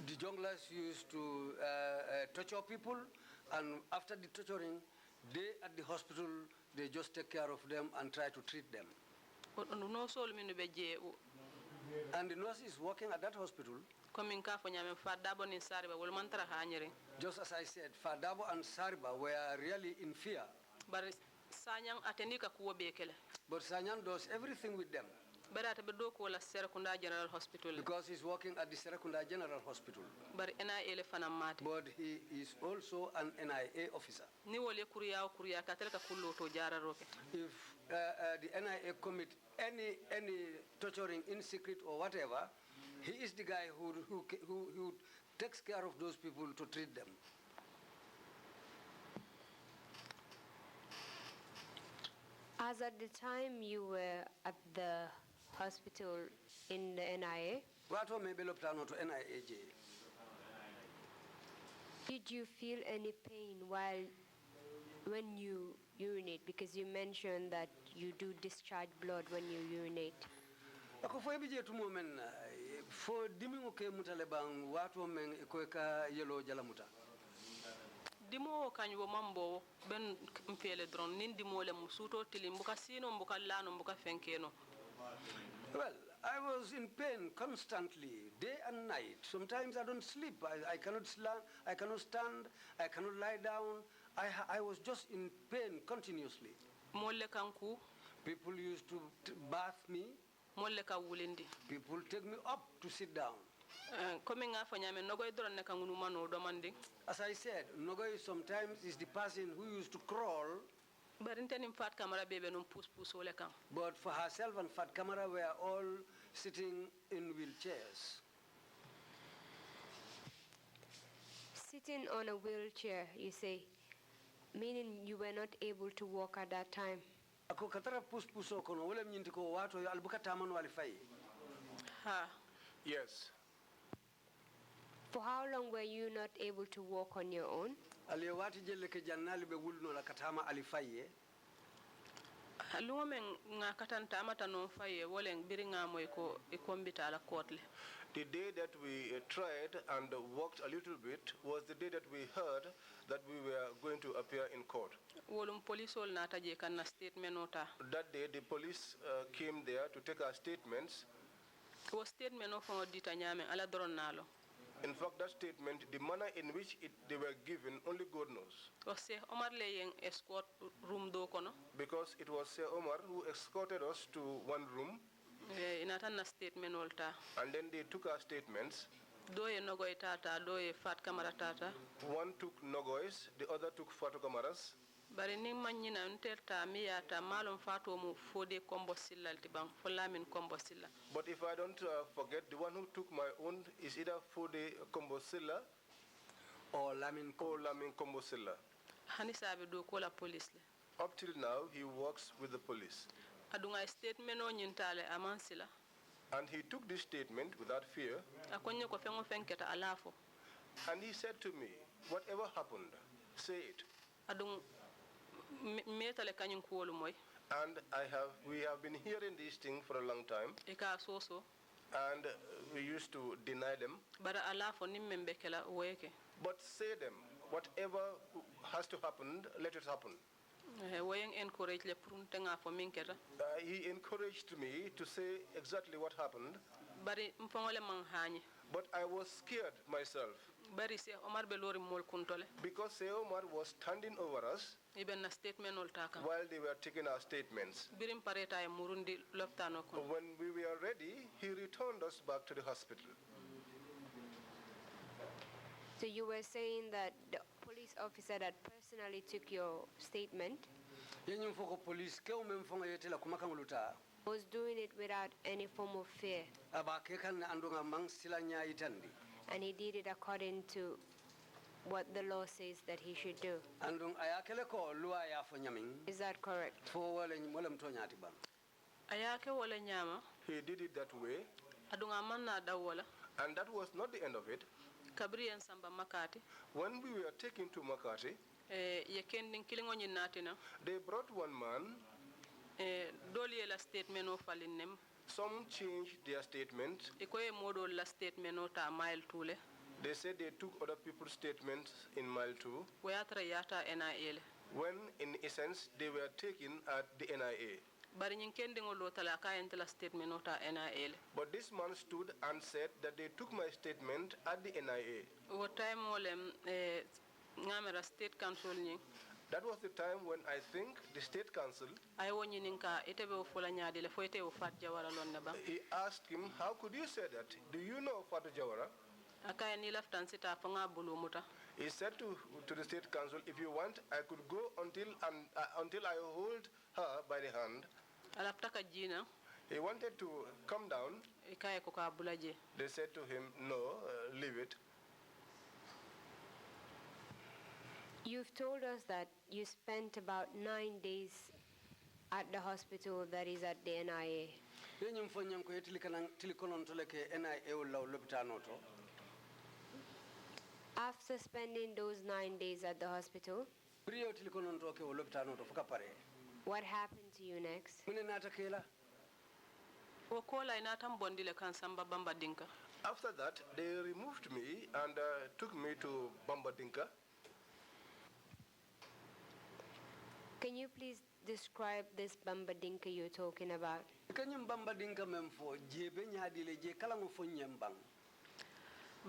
A: The junglers used to torture people, and after the torturing, They at the hospital, they just take care of them and try to treat them. And the nurse is working at that hospital. Just as I said, Fadabo and Sariba were really in fear. But Sanyang does everything with them. Because he's working at the Serekunda General Hospital. But he is also an NIA officer. If the NIA commit any torturing in secret or whatever, he is the guy who takes care of those people to treat them.
B: As at the time you were at the hospital in the NIA, did you feel any pain when you urinate? Because you mentioned that you do discharge blood when you urinate.
C: Dimo kanyo mambo ben mfele dron nin dimo le musuto tilimbuka sino mbuka lano mbuka fenkeno.
A: Well, I was in pain constantly, day and night. Sometimes I don't sleep. I cannot stand, I cannot lie down. I was just in pain continuously.
C: Molle kanku.
A: People used to bath me.
C: Molle ka wulindi.
A: People take me up to sit down. As I said, Nogoy sometimes is the person who used to crawl. But for herself and Fat Kamara were all sitting in wheelchairs.
B: Sitting on a wheelchair, you say, meaning you were not able to walk at that time.
D: Yes.
B: For how long were you not able to walk on your own?
D: The day that we tried and walked a little bit was the day that we heard that we were going to appear in court. That day the police came there to take our statements. In fact, that statement, the manner in which they were given, only God knows. Because it was Sir Omar who escorted us to one room. And then they took our statements. One took Nogoy's, the other took Fatou Kamara's. But if I don't forget, the one who took my own is either Fode Kombosilla or Lamin Kombosilla. Up till now, he works with the police. And he took this statement without fear. And he said to me, whatever happened, say it. And we have been hearing these things for a long time. And we used to deny them. But say them. Whatever has to happen, let it happen. He encouraged me to say exactly what happened. But I was scared myself. Because Sir Omar was standing over us while they were taking our statements. When we were ready, he returned us back to the hospital.
B: So you were saying that the police officer that personally took your statement was doing it without any form of fear. And he did it according to what the law says that he should do. Is that correct?
D: He did it that way. And that was not the end of it. When we were taken to Makati, they brought one man. Some changed their statement. They said they took other people's statements in mile 2. when in essence they were taken at the NIA.
C: Bari ñing kendingo lo tala ka entela statement ota NIA.
D: But this man stood and said that they took my statement at the NIA.
C: What time wolem ngamera state council ñing.
D: That was the time when I think the state council,
C: I won ninka itebe o fola nyaadi le foyete o fat Jawara lonne ba.
D: he asked him, how could you say that? Do you know Fatou Jawara?
C: Akaya ni laftan sita fanga bulu muta.
D: He said to the state council, if you want, I could go until I hold her by the hand.
C: Alaftaka jina.
D: He wanted to come down.
C: Ikaya ko ka bulaje.
D: They said to him, no, leave it.
B: You've told us that you spent about 9 days at the hospital that is at the NIA.
A: Yenyum fonyam ko tilikonon toleke NIA ulla lopitanoto.
B: After spending those 9 days at the hospital,
A: Priyo tilikonon toke o lopitanoto fuka pare.
B: what happened to you next?
A: Mune nata kela.
C: O kola ina tam bondi le kan samba bamba dinka.
D: After that, they removed me and took me to Bambadinka.
B: Can you please describe this Bambadinka you're talking about?
A: Kanyum Bambadinka memfo jebe nyadi le je kala ngo fonyembang.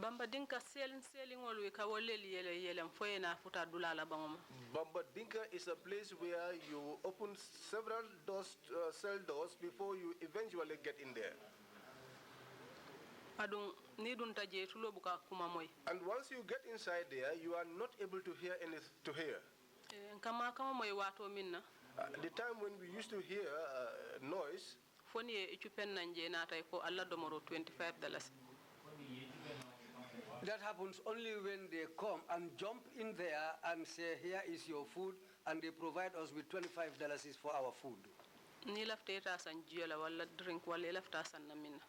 C: Bamba dinka selling olu ka woleli yele foye na futa dulala bangoma.
D: Bambadinka is a place where you open several doors, cell doors before you eventually get in there.
C: Adun ni dun taje tulo buka kuma moy.
D: And once you get inside there, you are not able to hear anything to hear.
C: Kama moy wato minna.
D: The time when we used to hear noise,
C: Foni e chupen nanje na tay ko alla domoro $25.
A: That happens only when they come and jump in there and say, here is your food, and they provide us with $25 for our food.
C: Ni lafte ta san jiola wala drink wala lafta san na minna.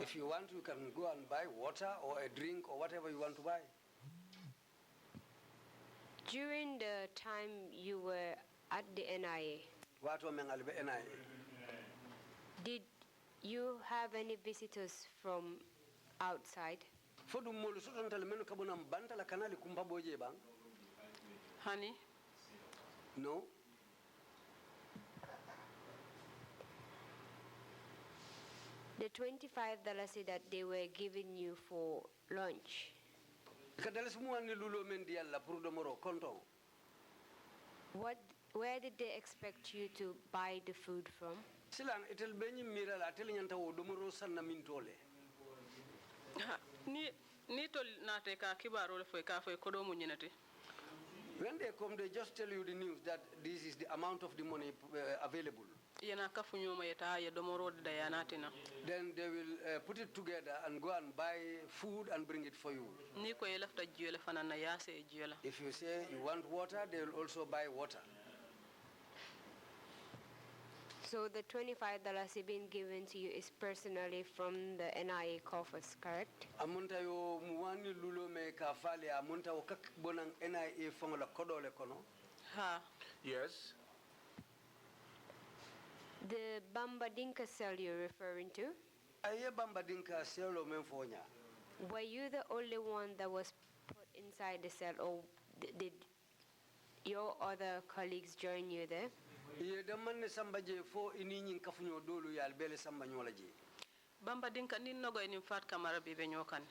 A: If you want, you can go and buy water or a drink or whatever you want to buy.
B: During the time you were at the NIA,
A: Watu wamengalbe NIA.
B: did you have any visitors from outside?
A: Fodu molu sotontale menu kabuna mbanta la kanali kumbaboje bang?
C: Honey,
A: No.
B: The $25 that they were giving you for lunch,
A: Kadales muani lulo mendi alla pour de moro konton.
B: where did they expect you to buy the food from?
A: Silang itel benyi mira la tel nyanta wo domoro sanna mintole.
C: ni tol na te ka kibaro le foy ka foy ko do mu ñinati.
A: When they come, they just tell you the news that this is the amount of the money available.
C: Yana ka fu ñoma yeta ya domoro da yanatina.
A: Then they will put it together and go and buy food and bring it for you.
C: Ni ko yelafta jiyole fanana yase jiyola.
A: If you say you want water, they will also buy water.
B: So the $25 being given to you is personally from the NIA coffers, correct?
A: Amunta yo muwani lulo me kafale amunta wo kak bonang NIA fongola kodole kono.
C: Ha.
D: yes,
B: The Bambadinka cell you're referring to,
A: Aye bamba dinka selo menfonya.
B: were you the only one that was put inside the cell, or did your other colleagues join you there?
A: Ye damanne samba je fo ini nyin kafunyo dolu ya albele samba nyola je.
C: Bamba dinka ni nogo ni fat kamara be ñokan.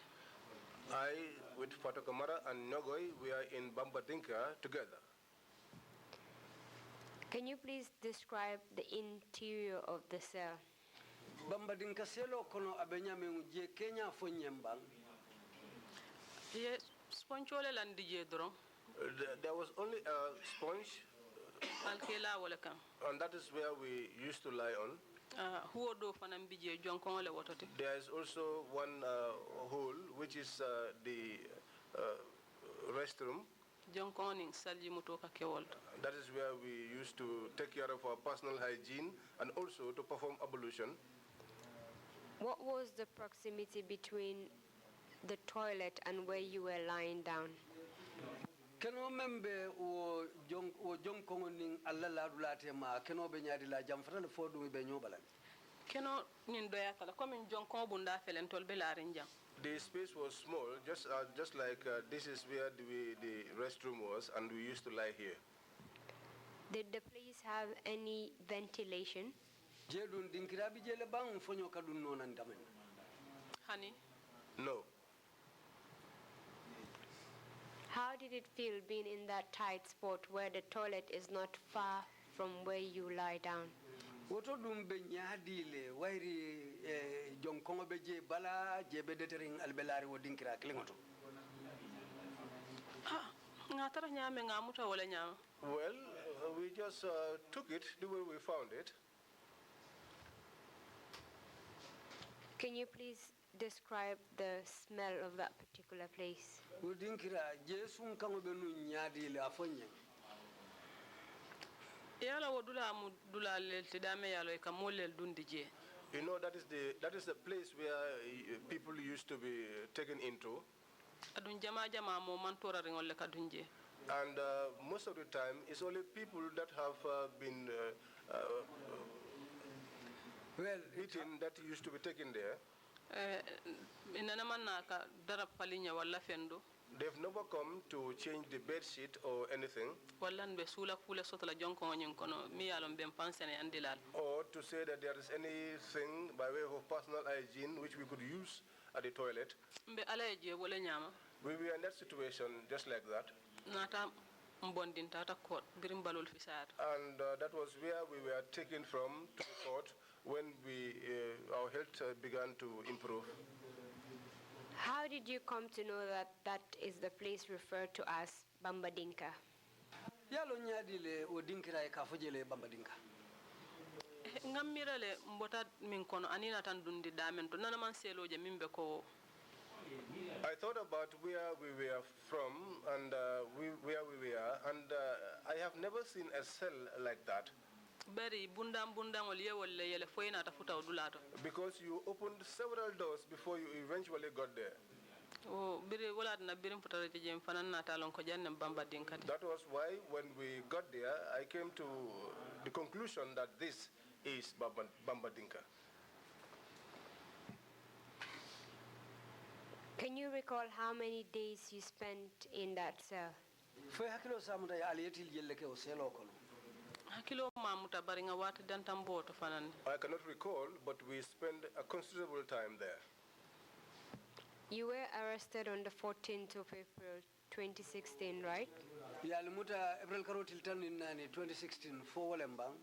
D: I with Fatou Kamara and Nogoi, we are in Bambadinka together.
B: Can you please describe the interior of the cell?
A: Bamba dinka selo kono abenya me je Kenya fo nyembang.
C: Ye sponchole lan dije doron.
D: There was only a sponge,
C: Alkela wala kan.
D: and that is where we used to lie on.
C: Huo do fanam bije jonkon le wotote.
D: There is also one hole, which is the restroom.
C: Jonkon ning salji muto ka kewol.
D: That is where we used to take care of our personal hygiene and also to perform ablution.
B: What was the proximity between the toilet and where you were lying down?
A: Keno membe o jong kongo ning alla la dulate ma keno be nyaadi la jam fatal fo dum be nyobala.
C: Keno nin doya kala comme jonkon bunda felen tol be larin jang.
D: The space was small, just like this is where the restroom was, and we used to lie here.
B: Did the place have any ventilation?
A: Jedun dinkirabi jele bang fonyo kadun nonan damen.
C: Honey,
D: No.
B: How did it feel being in that tight spot where the toilet is not far from where you lie down?
A: Woto dum be nyaadile wairi jonkongo be je bala je be detering albelari wo dinkira klingoto.
C: ngatara nyame ngamuta wala nyama.
D: Well, we just took it the way we found it.
B: Can you please describe the smell of that particular place?
A: Wo dinkira je sun kango be nu nyaadile afonye.
C: Yala wodula mu dula lelti dame yalo e kamolel dundi je.
D: You know, that is the place where people used to be taken into.
C: Adun jama jama mo mantora ringol le kadunje.
D: And most of the time, it's only people that have been beaten that used to be taken there. They've never come to change the bed sheet or anything. Or to say that there is anything by way of personal hygiene which we could use at the toilet. We were in that situation just like that. And that was where we were taken from to the court when our health began to improve.
B: How did you come to know that that is the place referred to as Bambadinka?
A: Yalo nyaadile wo dinkira e kafojele Bambadinka.
C: Ngamirale mbota min kono anina tan dundi damen to nana man seloje mimbe ko.
D: I thought about where we were from and where we were, and I have never seen a cell like that. Because you opened several doors before you eventually got there. That was why when we got there, I came to the conclusion that this is Bambadinka.
B: Can you recall how many days you spent in that cell?
A: I
D: cannot recall, but we spent a considerable time there.
B: You were arrested on the 14th of April 2016, right?
A: Yeah, April 2016 for Walembang.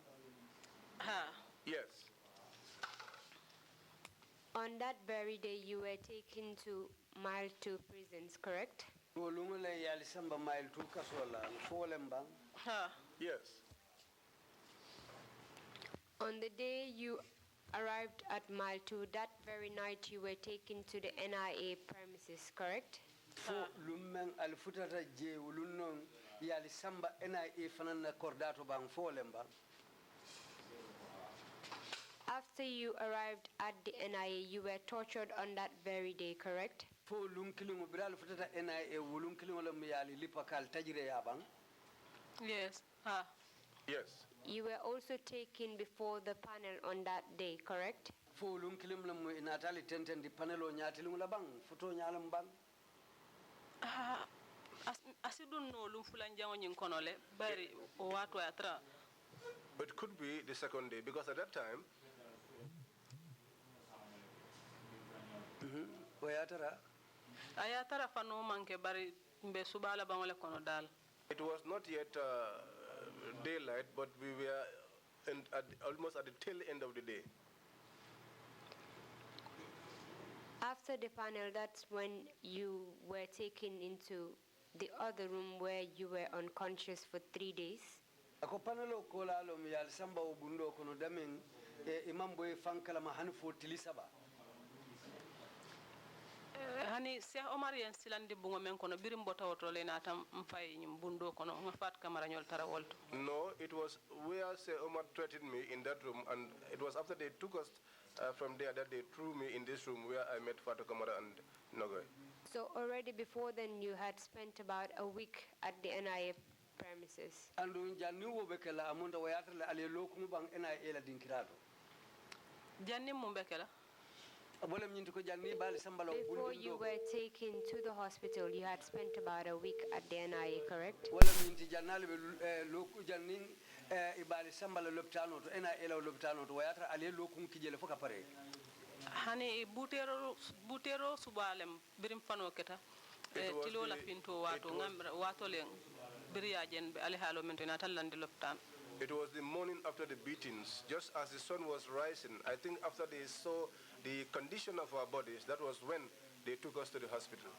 D: Yes.
B: On that very day, you were taken to Mile 2 prisons, correct?
D: Yes.
B: On the day you arrived at Mile 2, that very night you were taken to the NIA premises, correct? After you arrived at the NIA, you were tortured on that very day, correct?
C: Yes.
D: Yes.
B: You were also taken before the panel on that day, correct?
D: It could be the second day because at that time it was not yet daylight, but we were almost at the tail end of the day.
B: After the panel, that's when you were taken into the other room where you were unconscious for 3 days.
C: Hani Cheikh Omar yen silandi bungo men kono birim bota woto le natam mfay nyim bundo kono ngafat kamara nyol tara wolto.
D: No, it was where Cheikh Omar threatened me in that room, and it was after they took us from there that they threw me in this room where I met Fatou Kamara and Nogoy.
B: So already before then you had spent about a week at the NIA premises.
C: Janni mumbekela.
B: Before you were taken to the hospital, you had spent about a week at the NIA, correct?
A: ibali sambala lopitano to ena ela lopitano to wayata ale lokun kijele foka pare
C: hani butero subalem birim fano keta tilo la finto wato ngamra wato len biriya jenbe ali halo mentena tallande loptan.
D: It was the morning after the beatings, just as the sun was rising. I think after they saw the condition of our bodies, that was when they took us to the hospital.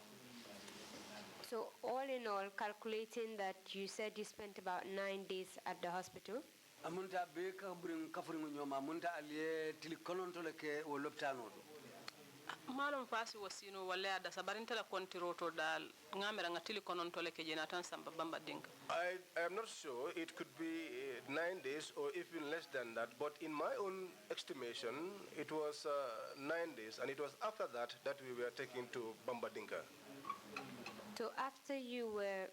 B: So all in all, calculating that you said you spent about 9 days at the hospital.
A: Amunta be ka burin kafurin nyoma amunta aliye tilikononto leke wo lopitano to.
C: Malum fasi wasino wala da sabarinta la kontiroto dal ngamera ngatili kononto leke jenatan samba bamba dinka.
D: I am not sure. It could be 9 days or even less than that. But in my own estimation, it was 9 days, and it was after that that we were taken to Bambadinka.
B: So after you were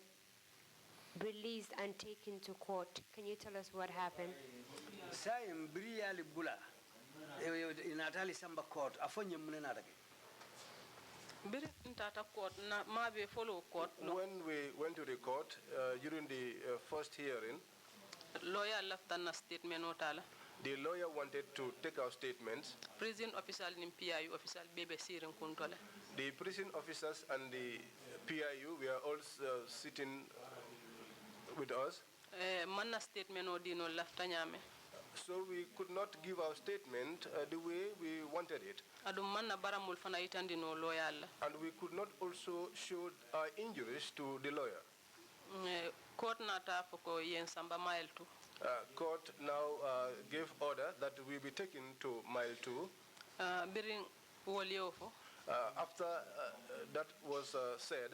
B: released and taken to court, can you tell us what happened?
A: Sayim briyali bula inatali samba court afonye munena dake.
C: Biri ntata court na mabe follow court no.
D: When we went to the court during the first hearing,
C: Lawyer left an statement notala.
D: the lawyer wanted to take our statements.
C: Prison official ni PIU official bebe sirin kuntole.
D: The prison officers and the PIU were all sitting with us.
C: Manna statement o dino lafta nyame.
D: So we could not give our statement the way we wanted it.
C: Adum manna baramul fana itandi no lawyer la.
D: And we could not also show our injuries to the lawyer.
C: Court nata foko yen samba mile 2.
D: Court now gave order that we be taken to mile 2.
C: Birin woliofo.
D: After that was said,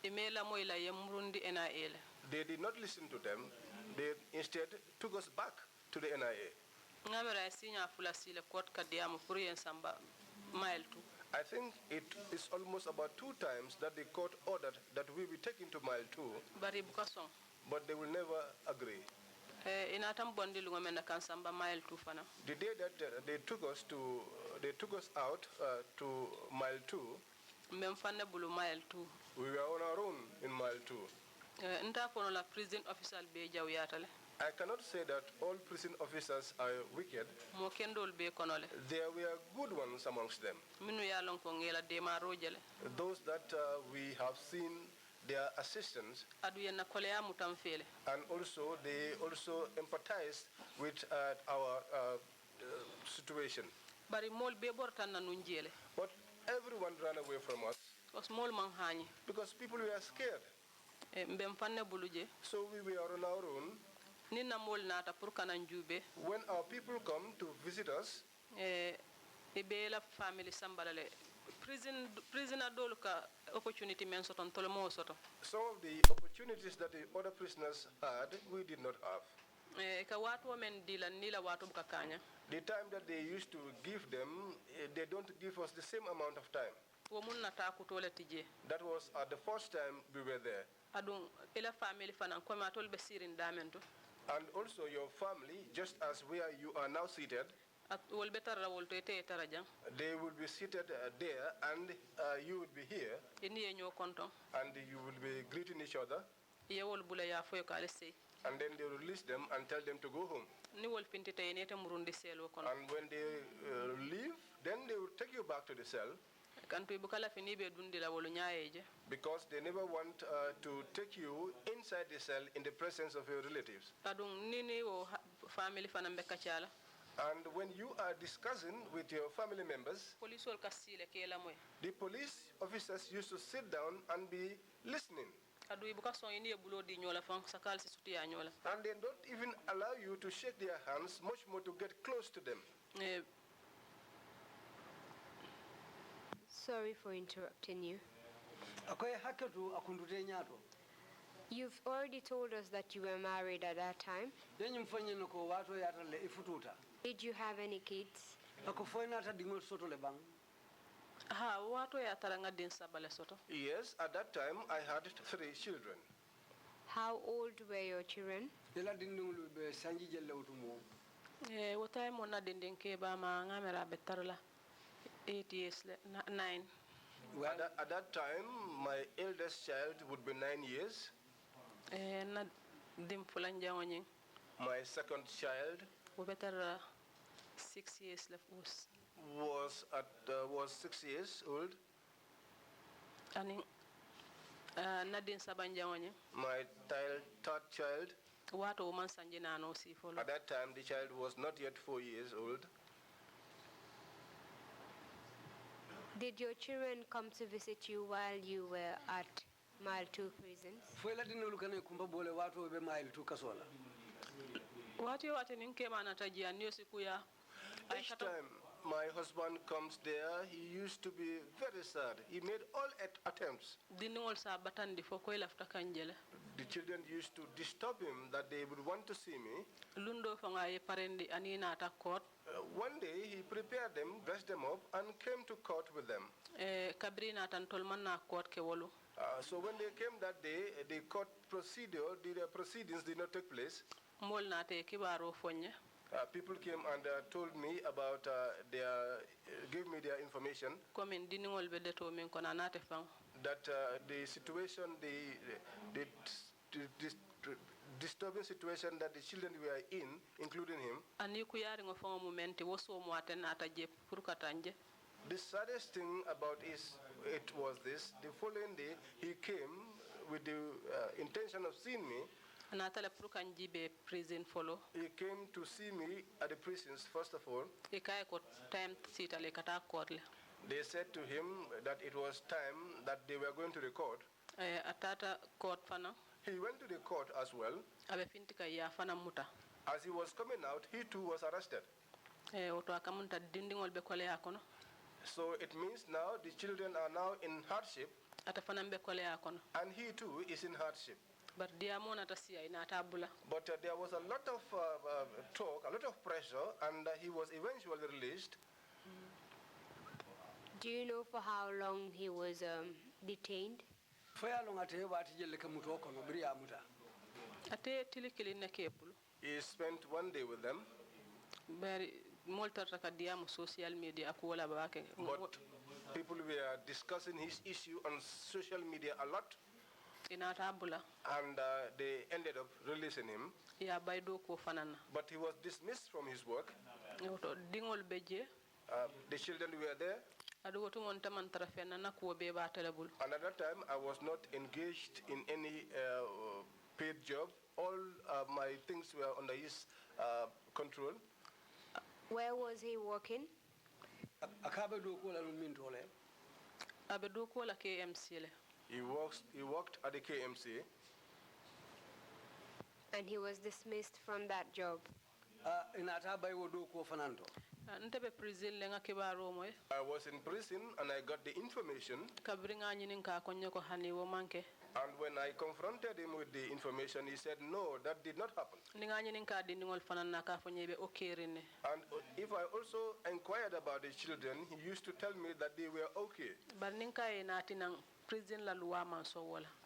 C: Imela moila yemrundi NIA.
D: they did not listen to them. They instead took us back to the NIA.
C: Ngamera sinya fula sile court kadiamu puri yen samba mile 2.
D: I think it is almost about 2 times that the court ordered that we be taken to mile 2,
C: Bari bukasong.
D: but they will never agree.
C: Inatam bondi lungomenda kansamba mile 2 fana.
D: The day that they took us out to mile 2,
C: Memfane bulu mile 2.
D: we were on our own in mile 2.
C: Nta kono la prison official be jawyatale.
D: I cannot say that all prison officers are wicked.
C: Mo kendol be konole.
D: There were good ones amongst them.
C: Minu ya lon ko ngela de ma rojale.
D: Those that we have seen their assistance,
C: Adu yenna kole ya mutam fele.
D: and also they also empathize with our situation.
C: Bari mol be bortan na nunjele.
D: But everyone ran away from us
C: Os mol man hani.
D: because people were scared.
C: Mbem fanne buluje.
D: So we were on our own.
C: Nina mol nata pour kanan jube.
D: When our people come to visit us,
C: Be la family sambalale. Prisoner dolu ka opportunity men soton tolmo soto.
D: some of the opportunities that the other prisoners had, we did not have.
C: Ka watu men dila nila watu bukakanya.
D: The time that they used to give them, they don't give us the same amount of time.
C: Wo mun nata kutole tije.
D: That was at the first time we were there.
C: Adun ila family fanan ko ma tol be sirin damento.
D: And also your family, just as where you are now seated,
C: At wol betara wol to ete tarajan.
D: they will be seated there, and you will be here,
C: Ini enyo konton.
D: and you will be greeting each other,
C: Ye wol bula ya foyo ka lese.
D: and then they will release them and tell them to go home.
C: Ni wol fintita enete murundi selo kono.
D: And when they leave, then they will take you back to the cell,
C: Kantu ibukala fini be dundi la wolu nyaayeje.
D: because they never want to take you inside the cell in the presence of your relatives.
C: Adun nini wo family fanan be kachala.
D: And when you are discussing with your family members,
C: Police wol kasile ke la moy.
D: the police officers used to sit down and be listening.
C: Adu ibuka son ini e bulo di nyola fan sakal si suti ya nyola.
D: And they don't even allow you to shake their hands, much more to get close to them.
B: Sorry for interrupting you.
A: Akoy haketu akundute nyato.
B: You've already told us that you were married at that time.
A: Yenyi mfanye nako watu yatale ifututa.
B: Did you have any kids?
A: Ako foyna ta dingol soto le bang.
C: Ha wato ya taranga din sabale soto.
D: Yes, at that time I had 3 children.
B: How old were your children?
A: Ela dindingulu be sanji jelle utumo.
C: Wota mo na dindin ke ba ma ngamera betarla 8 years 9.
A: Well,
D: At that time, my eldest child would be 9 years.
C: Na dim fulanja woni.
D: My second child
C: wo better 6 years left
D: was 6 years old.
C: Ani nadin sabanjawonye.
D: My third child.
C: Wato man sanjina no si follow.
D: At that time, the child was not yet 4 years old.
B: Did your children come to visit you while you were at Mile 2 prisons?
A: Fuela dinulu kane kumba bole watu be Mile 2 kasola.
C: Wati ninke manata jianyo sikuya.
D: Each time my husband comes there, he used to be very sad. He made all attempts. The children used to disturb him that they would want to see me. One day he prepared them, dressed them up, and came to court with them. So when they came that day, the court proceedings did not take place. People came and told me about gave me their information that the situation, the disturbing situation that the children were in, including him. The saddest thing about it was this: the following day he came with the intention of seeing me. He came to see me at the prisons first of all. They said to him that it was time that they were going to the court. He went to the court as well. As he was coming out, he too was arrested. So it means now the children are now in hardship, and he too is in hardship. But there was a lot of talk, a lot of pressure, and he was eventually released.
B: Do you know for how long he was detained?
D: He spent 1 day with them. But people were discussing his issue on social media a lot. And they ended up releasing him. But he was dismissed from his work. The children were there. And at that time, I was not engaged in any paid job. All my things were under his control.
B: Where was he working?
D: He worked at the KMC.
B: And he was dismissed from that job.
D: I was in prison and I got the information. And when I confronted him with the information, he said, no, that did not happen. And if I also inquired about the children, he used to tell me that they were okay.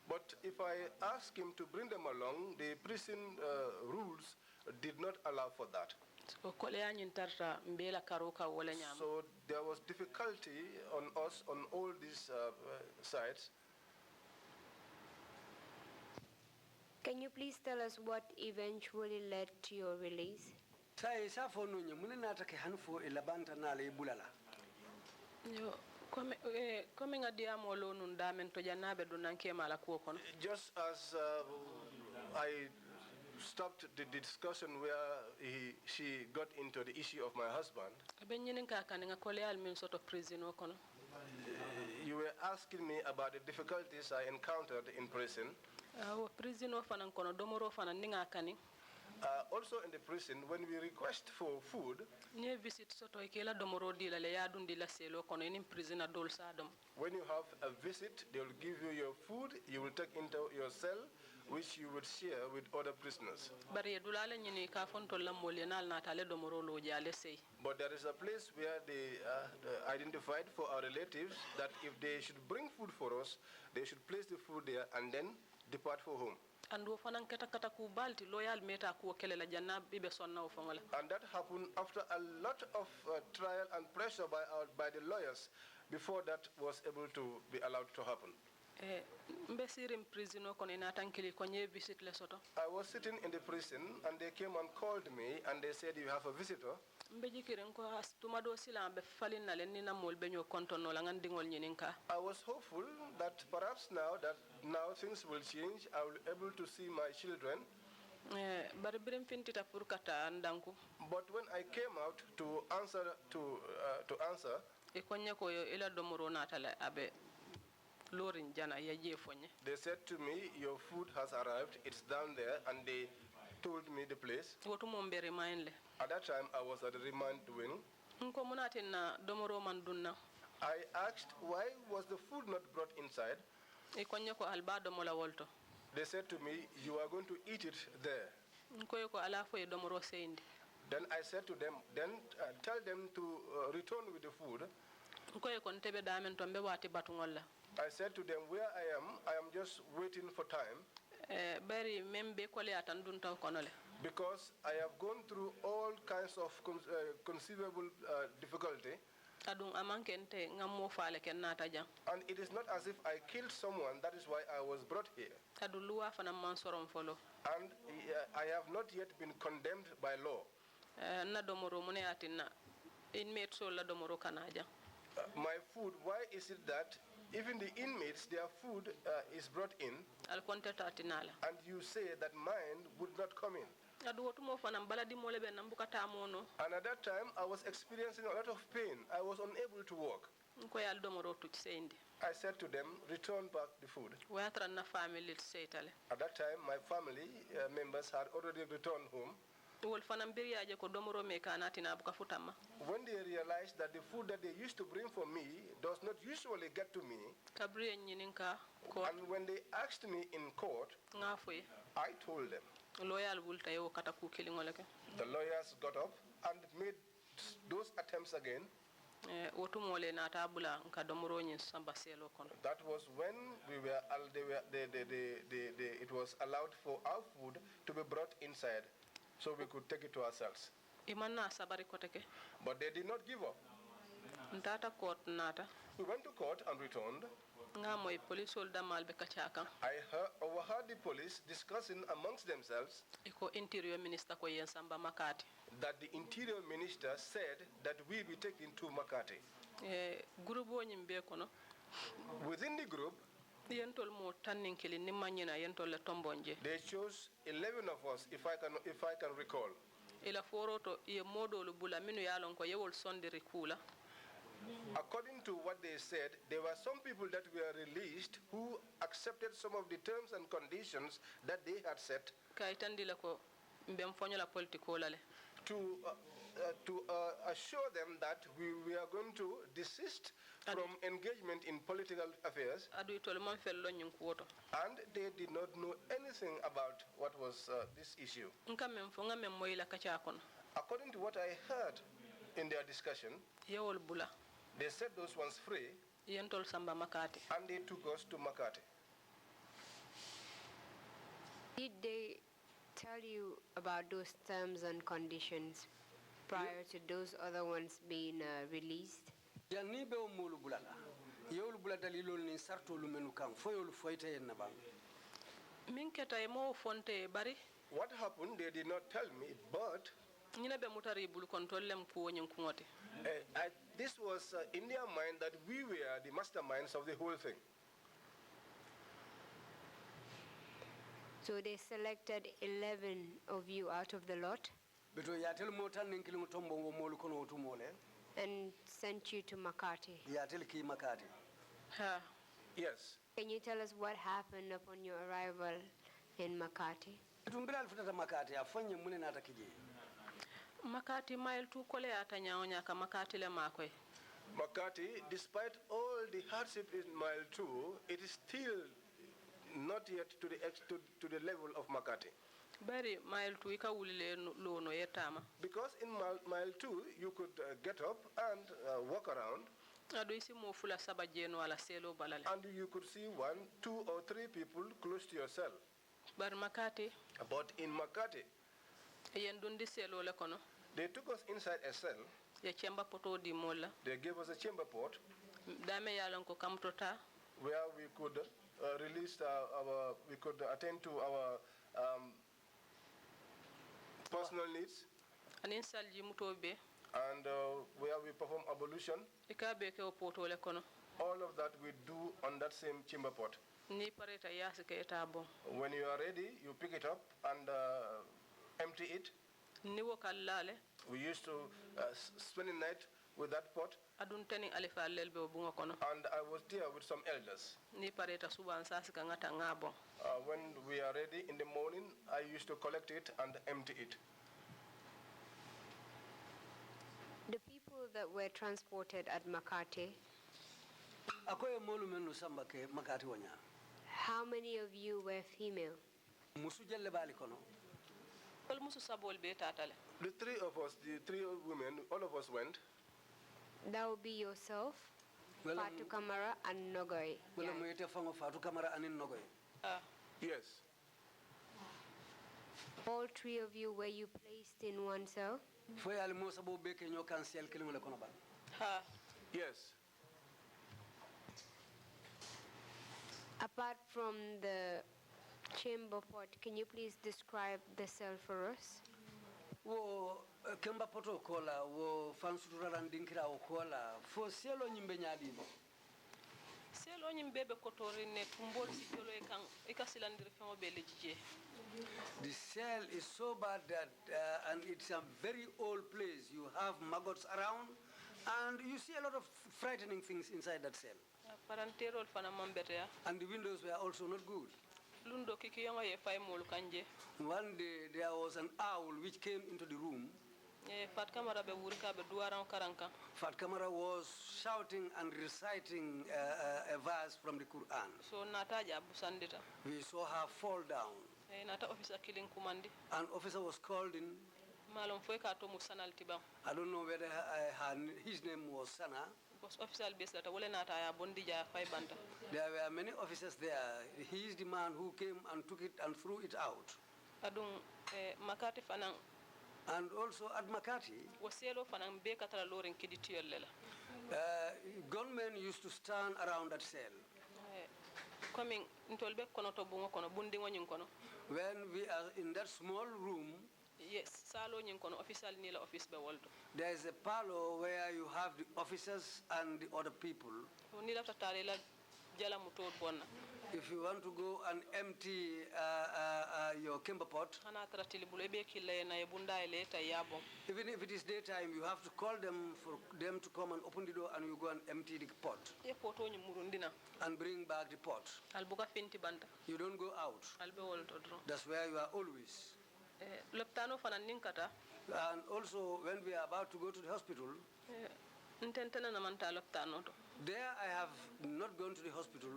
D: But if I asked him to bring them along, the prison rules did not allow for that. So there was difficulty on us on all these sides.
B: Can you please tell us what eventually led to your release?
D: Just as I stopped the discussion where she got into the issue of my husband, you were asking me about the difficulties I encountered in prison. Also in the prison, when we request for food, when you have a visit, they will give you your food, you will take into your cell, which you would share with other prisoners. But there is a place where they identified for our relatives that if they should bring food for us, they should place the food there and then depart for home. And that happened after a lot of trial and pressure by the lawyers before that was able to be allowed to happen.
C: Mbesirim prisino kono inatankili konye visit lesoto.
D: I was sitting in the prison and they came and called me and they said you have a visitor.
C: Mbejikiren ko tumado sila be falin na lenni na mol benyo kontono la ngandingol nyininka.
D: I was hopeful that perhaps now things will change. I will be able to see my children.
C: Bari birim fintita pour kata ndanku.
D: But when I came out to answer,
C: E konye ko yo ila domoro natale abe lorin jana ya jefonye.
D: they said to me, your food has arrived. It's down there, and they told me the place.
C: Wotu mombere mainle.
D: At that time, I was at the remand wing.
C: Nko munatin na domoro mandunna.
D: I asked, why was the food not brought inside?
C: E konye ko alba domola wolto.
D: They said to me, you are going to eat it there.
C: Nko ko ala fo e domoro seindi.
D: Then I said to them, tell them to return with the food.
C: Nko ko ntebe damen to mbe wati batungolla.
D: I said to them, where I am just waiting for time.
C: Bari membe kole atandun taw konole.
D: Because I have gone through all kinds of conceivable difficulty.
C: Adun amankente ngammo faale ken nata jang.
D: And it is not as if I killed someone, that is why I was brought here.
C: Adu luwa fana mansorom folo.
D: And I have not yet been condemned by law.
C: Na domoro mune atina inmate so la domoro kanaja.
D: My food, why is it that even the inmates, their food is brought in,
C: Al konteta atinala.
D: and you say that mine would not come in?
C: Adu wotumo fana baladi mole be nambukata mono.
D: And at that time, I was experiencing a lot of pain. I was unable to walk.
C: Nko yal domoro tuch seindi.
D: I said to them, return back the food.
C: Watra na family seitale.
D: At that time, my family members had already returned home.
C: Wol fana mbiriaje ko domoro me kanatina abuka futama.
D: When they realized that the food that they used to bring for me does not usually get to me,
C: Kabriye nyininka ko
D: and when they asked me in court,
C: ngafoy.
D: I told them.
C: Loyal bulta yo kata ku kilingoleke.
D: The lawyers got up and made those attempts again.
C: Wotumole nata bula nka domoro nyin samba selo kono.
D: That was when it was allowed for our food to be brought inside, so we could take it to ourselves.
C: Imanna sabari koteke.
D: But they did not give up.
C: Ntata court nata.
D: We went to court and returned.
C: Nga moy police solda malbe kachaka.
D: I overheard the police discussing amongst themselves
C: Iko interior minister ko yen samba makati.
D: that the interior minister said that we be taken to Makati.
C: Group nyimbe kono.
D: Within the group,
C: Yentol mo tannin kili nimanyina yentol le tombonje.
D: they chose 11 of us, if I can recall.
C: Ila foroto ye modolu bula minu yalon ko yewol sonde rikula.
D: According to what they said, there were some people that were released who accepted some of the terms and conditions that they had set
C: Kaitandila ko mbem fonyola politiko lale.
D: to assure them that we are going to desist from engagement in political affairs,
C: Adu itol man fello nyin kuoto.
D: and they did not know anything about what was this issue.
C: Nka mem fonga mem moyila kacha kono.
D: According to what I heard in their discussion,
C: Yewol bula
D: they set those ones free
C: yentol samba makati.
D: and they took us to Makati.
B: Did they tell you about those terms and conditions prior to those other ones being released?
A: janni be o molu bulala yewlu bula dalilol ni sartolu menu kan foyolu foyta en nabam.
C: Min keta e mo fonte bari
D: What happened, they did not tell me, but
C: nyina be mutari bul kontollem ko nyin kungote.
D: this was in their mind that we were the masterminds of the whole thing.
B: So they selected 11 of you out of the lot
A: beto yatel motan nin kilimo tombo ngo molu kono otumole
B: and sent you to Makati.
A: yatel ki Makati.
C: Ha.
D: Yes.
B: Can you tell us what happened upon your arrival in Makati?
A: Tumbilal futata Makati afanye mune nata kiji.
C: Makati mile tu kole atanyaonya ka makati le makoy.
D: Makati, despite all the hardship in mile 2, it is still not yet to the level of Makati.
C: Bari mile tu ika wulile lono yetama.
D: Because in mile 2, you could get up and walk around,
C: Adu isi mo fula saba jeno ala selo balale.
D: and you could see 1, 2, or 3 people close to yourself.
C: Bari makati
D: But in Makati,
C: yen dundi selo le kono.
D: they took us inside a cell.
C: Ya chemba poto di mola.
D: They gave us a chamber pot.
C: Dame yalon ko kamtota
D: where we could release we could attend to our personal needs. And where we perform ablution. All of that we do on that same chamber pot. When you are ready, you pick it up and empty it. We used to spend the night with that pot. And I was there with some elders. When we are ready in the morning, I used to collect it and empty it.
B: The people that were transported at Makati, how many of you were female?
D: The three of us, the three women, all of us went.
B: That would be yourself, Fatoumatta, and Nogoy.
D: Yes.
B: All three of you, were you placed in one cell?
D: Yes.
B: Apart from the chamber pot, can you please describe the cell for us?
A: Kemba poto kola wo fansutura randinkira okola fo selo nyimbe nyadimo.
C: Selo nyimbe be kotori ne tumbol sikolo ikasilandire fengo belejije.
A: The cell is so bad that and it's a very old place. You have maggots around and you see a lot of frightening things inside that cell. And the windows were also not good. One day there was an owl which came into the room. Fat Kamara was shouting and reciting a verse from the Quran. We saw her fall down. An officer was called in. I don't know whether his name was Sana. There were many officers there. He is the man who came and took it and threw it out. And also at Makati, gunmen used to stand around that cell. When we are in that small room,
C: yes,
A: there is a parlor where you have the officers and the other people. If you want to go and empty your kimber pot, even if it is daytime, you have to call them for them to come and open the door and you go and empty the pot and bring back the pot. You don't go out. That's where you are always. And also when we are about to go to the hospital, there I have not gone to the hospital.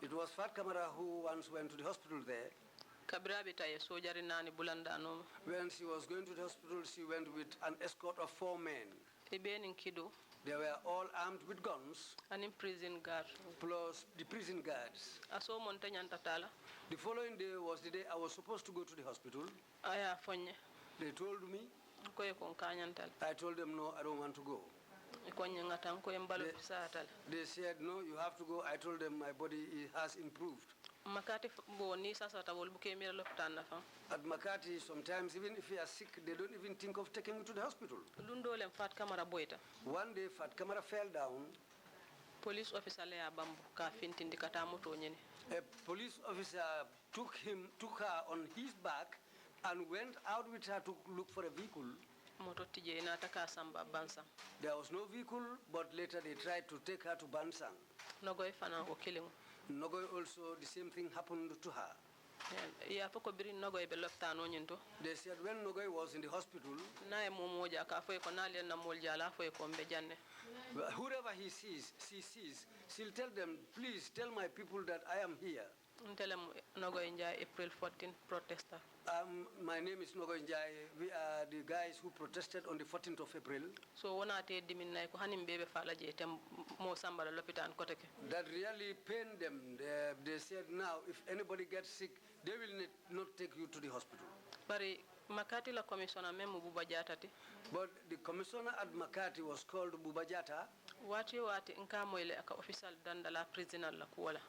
A: It was Fat Kamara who once went to the hospital there. When she was going to the hospital, she went with an escort of 4 men. They were all armed with guns.
C: And in prison guard.
A: Plus the prison guards. The following day was the day I was supposed to go to the hospital. They told me. I told them no, I don't want to go. They said no, you have to go. I told them my body has improved. At Makati, sometimes even if you are sick, they don't even think of taking you to the hospital. One day, Fat Kamara fell down.
C: Police officer
A: A police officer took her on his back and went out with her to look for a vehicle. There was no vehicle, but later they tried to take her to Bansang. Nogoy also, the same thing happened to her. They said when Nogoy was in the hospital, whoever she sees, she'll tell them, please tell my people that I am here.
C: April 14th protester.
A: My name is Nogoy Njai. We are the guys who protested on the 14th of April. So that really pained them. They said now if anybody gets sick, they will not take you to the hospital. But the commissioner at Makati was called Bubajata.
C: wati wati nka moyle aka official dandala prisoner la kuwala.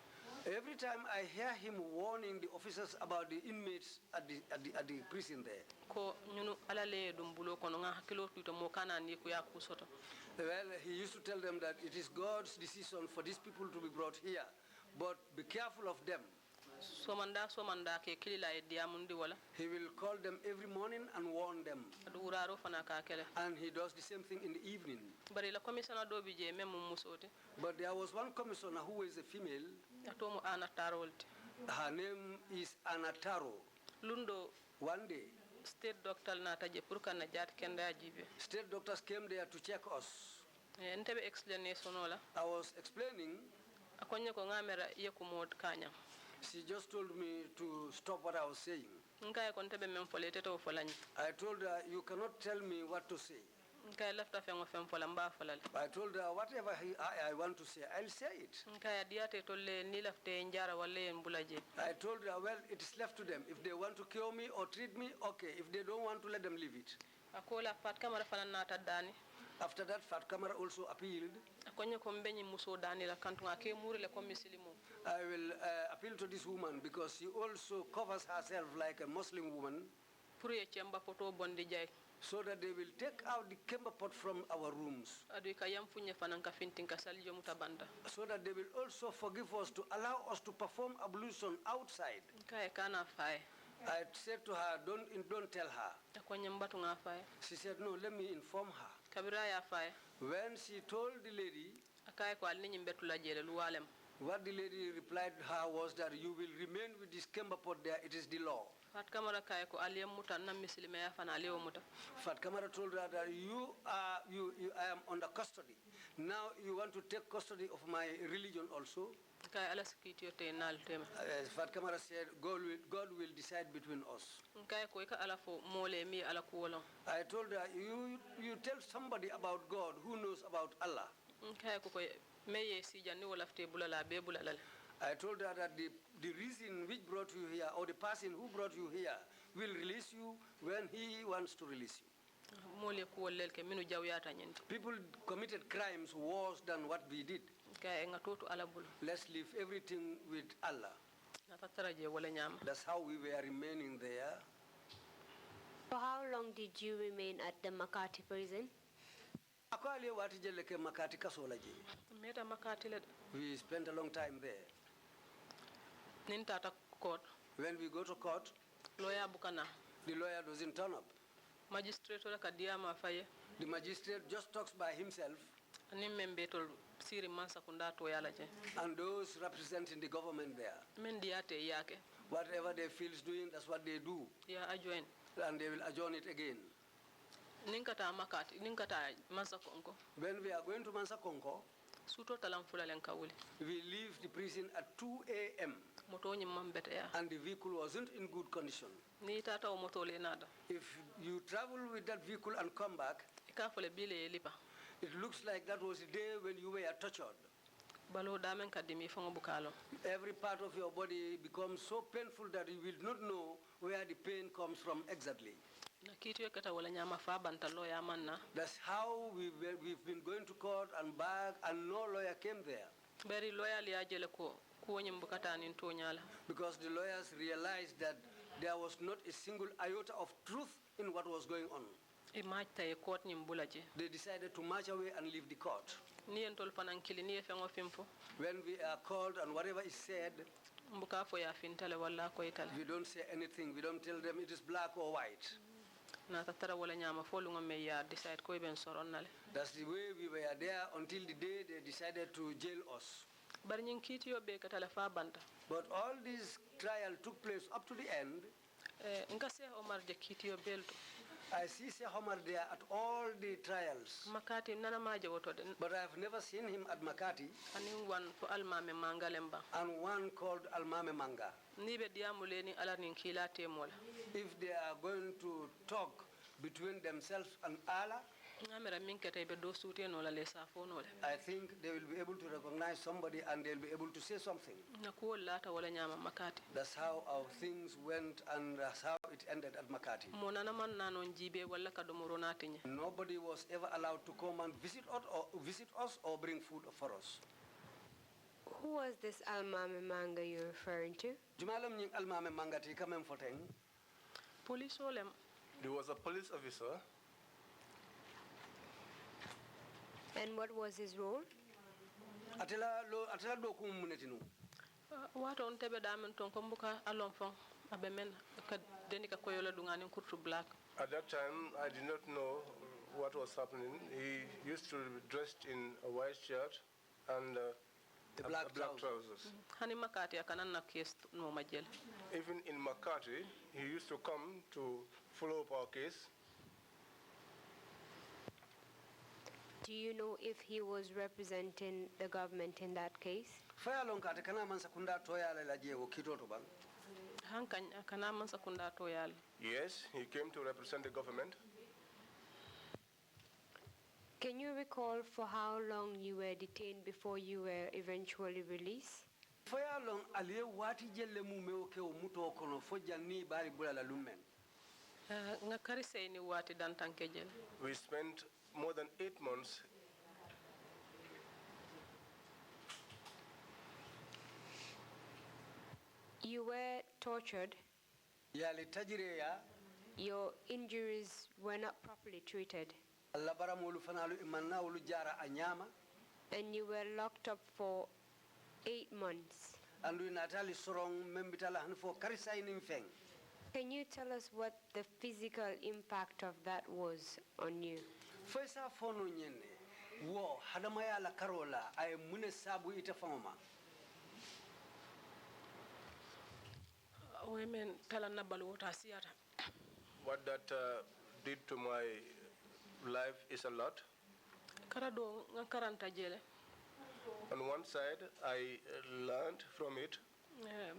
A: Every time I hear him warning the officers about the inmates at the prison there.
C: Ko ñunu alale dum bulo kono nga hakilo tuto mo kana ni ku ya kusoto.
A: Well, he used to tell them that it is God's decision for these people to be brought here, but be careful of them.
C: Somanda ke kilila e diamundi wala.
A: He will call them every morning and warn them.
C: Aduraro fana ka kele.
A: And he does the same thing in the evening.
C: Bari la commissioner do bi je mem musote.
A: But there was one commissioner who is a female.
C: Atomo Anna Tarolt.
A: Her name is Anna Taro.
C: Lundo.
A: One day,
C: state doctor na taje pour kana jat kenda jibe.
A: State doctors came there to check us.
C: Ntebe explanation wala.
A: I was explaining.
C: Akonye ko ngamera ye ku mod kanya.
A: She just told me to stop what I was saying.
C: Nkaya ko ntebe mem folete to folani.
A: I told her, you cannot tell me what to say.
C: Nkaya lafta fengo fem folamba folale.
A: I told her, whatever I want to say, I'll say it.
C: Nkaya diate tolle ni lafte njara wale mbulaje.
A: I told her, well, it is left to them. If they want to cure me or treat me, okay. If they don't want to, let them leave it.
C: Akola Fat Kamara fana nata dani.
A: After that, Fat Kamara also appealed.
C: Akonye ko mbenyi muso dani la kantunga ke muri le ko misilimu.
A: I will appeal to this woman because she also covers herself like a Muslim woman.
C: Pour ye chemba poto bondi jay.
A: So that they will take out the kemba pot from our rooms. So that they will also forgive us to allow us to perform ablution outside. I said to her, don't tell her. She said, no, let me inform her. When she told the lady, what the lady replied to her was that you will remain with this kemba pot there, it is the law.
C: Fat Kamara kay ko aliyam muta na muslime ya fana aliyo muta.
A: Fat Kamara told her that I am under custody. Now you want to take custody of my religion also?
C: Kay ala security te nal tema.
A: Fat Kamara said God will decide between us.
C: Kay ko ka ala fo mole mi ala ko wolon.
A: I told her you tell somebody about God who knows about Allah.
C: Kay ko meye si janni wala fte bulala be bulala.
A: I told her that the reason which brought you here, or the person who brought you here, will release you when he wants to release you. People committed crimes worse than what we did. Let's leave everything with Allah. That's how we were remaining there.
B: For how long did you remain at the Makati prison?
A: We spent a long time there. When we go to court, the lawyer doesn't turn up. The magistrate just talks by himself. And those representing the government there. Whatever they feel is doing, that's what they do. And they will adjourn it again. When we are going to Mansakonko, we leave the prison at 2 a.m. And the vehicle wasn't in good condition. If you travel with that vehicle and come back, it looks like that was the day when you were tortured. Every part of your body becomes so painful that you will not know where the pain comes from exactly. That's how we've been going to court and back, and no lawyer came there. Because the lawyers realized that there was not a single iota of truth in what was going on. They decided to march away and leave the court. When we are called and whatever is said, we don't say anything. We don't tell them it is black or white. That's the way we were there until the day they decided to jail us. But all this trial took place up to the end. I see Sheikh Omar there at all the trials. But I have never seen him at Makati. And one called Almame Manga. If they are going to talk between themselves and Allah, I think they will be able to recognize somebody and they'll be able to say something. That's how our things went and that's how it ended at Makati.
C: Monana man nanon jibe wala kadomoro natinya.
A: Nobody was ever allowed to come and visit us or bring food for us.
B: Who was this Almame Manga you're referring to?
A: Jumalam nying Almame Mangati kamem foteng.
C: Police olem.
D: He was a police officer.
B: And what was his role?
A: Atela do kum munetinu.
C: Wato on tebe damen ton kombuka alonfon abemen ka denika koyola dungani kurtu black.
D: At that time, I did not know what was happening. He used to be dressed in a white shirt and
A: black
D: trousers.
C: Hani Makati akanana case no majel.
D: Even in Makati, he used to come to follow up our case.
B: Do you know if he was representing the government in that case?
A: Faya lon kate kana man sakunda toyale la jewo kitoto bang.
C: Hankan kana man sakunda toyale.
D: Yes, he came to represent the government.
B: Can you recall for how long you were detained before you were eventually released?
A: Faya lon aliye wati jelle mu meoke o muto kono fojanni bari bulala lumen.
C: Nga karise ni wati dantanke jel.
D: We spent more than 8 months.
B: You were tortured.
A: Yali tajireya.
B: Your injuries were not properly treated.
A: Allabara mulu fanalu imanna ulu jara anyama.
B: And you were locked up for 8 months.
A: Andu natali sorong membitala hanfo karisa inimfeng.
B: Can you tell us what the physical impact of that was on you?
A: Fesa fono nyene wo hadamaya la karola ay mune sabu ita fama.
C: Women talana balwota siata.
D: What that did to my life is a lot.
C: Karado nga karanta jele.
D: On one side, I learned from it.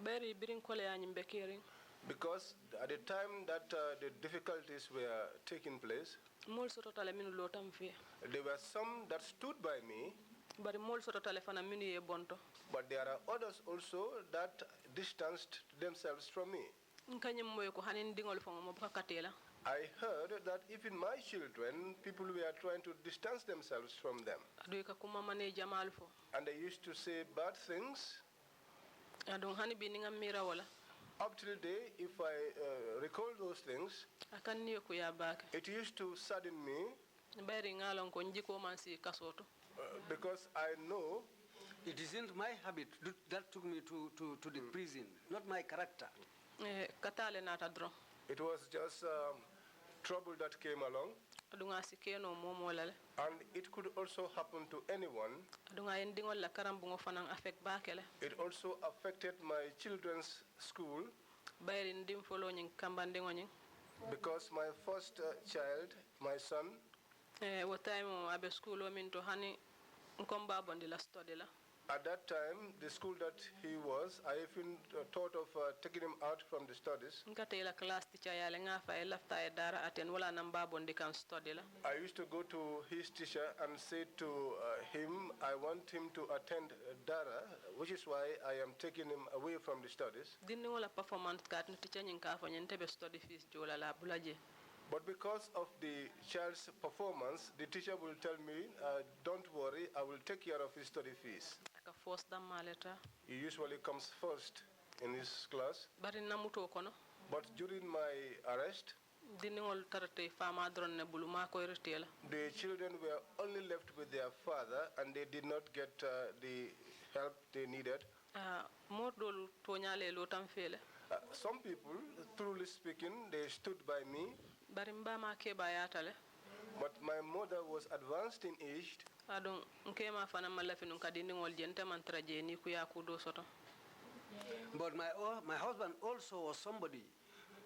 C: Very birin kole anyimbe kering.
D: Because at the time that the difficulties were taking place, there were some that stood by me, but there are others also that distanced themselves from me. I heard that even my children, people were trying to distance themselves from them. And they used to say bad things. Up till today, if I recall those things, it used to sadden me because I know
A: it isn't my habit that took me to the prison, not my character.
D: It was just trouble that came along. And it could also happen to anyone. It also affected my children's school. Because my first child, my son, at that time, the school that he was, I even thought of taking him out from the studies. I used to go to his teacher and say to him, I want him to attend Dara, which is why I am taking him away from the studies. But because of the child's performance, the teacher will tell me, don't worry, I will take care of his study fees. He usually comes first in his class. But during my arrest, the children were only left with their father and they did not get the help they needed. Some people, truly speaking, they stood by me. But my mother was advanced in age. But
A: my husband also was somebody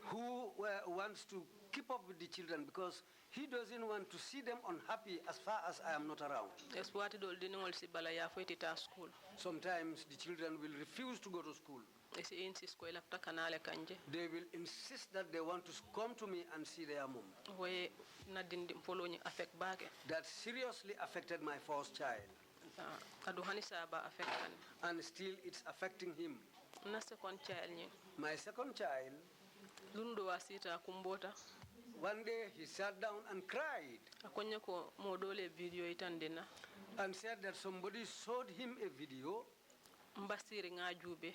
A: who wants to keep up with the children because he doesn't want to see them unhappy as far as I am not around. Sometimes the children will refuse to go to school. They will insist that they want to come to me and see their mom. That seriously affected my first child. And still it's affecting him. My second child,
C: lundo wasita kumbota
A: One day he sat down and cried
C: akonya ko modole video itandina
A: and said that somebody showed him a video,
C: mbasiri ngajube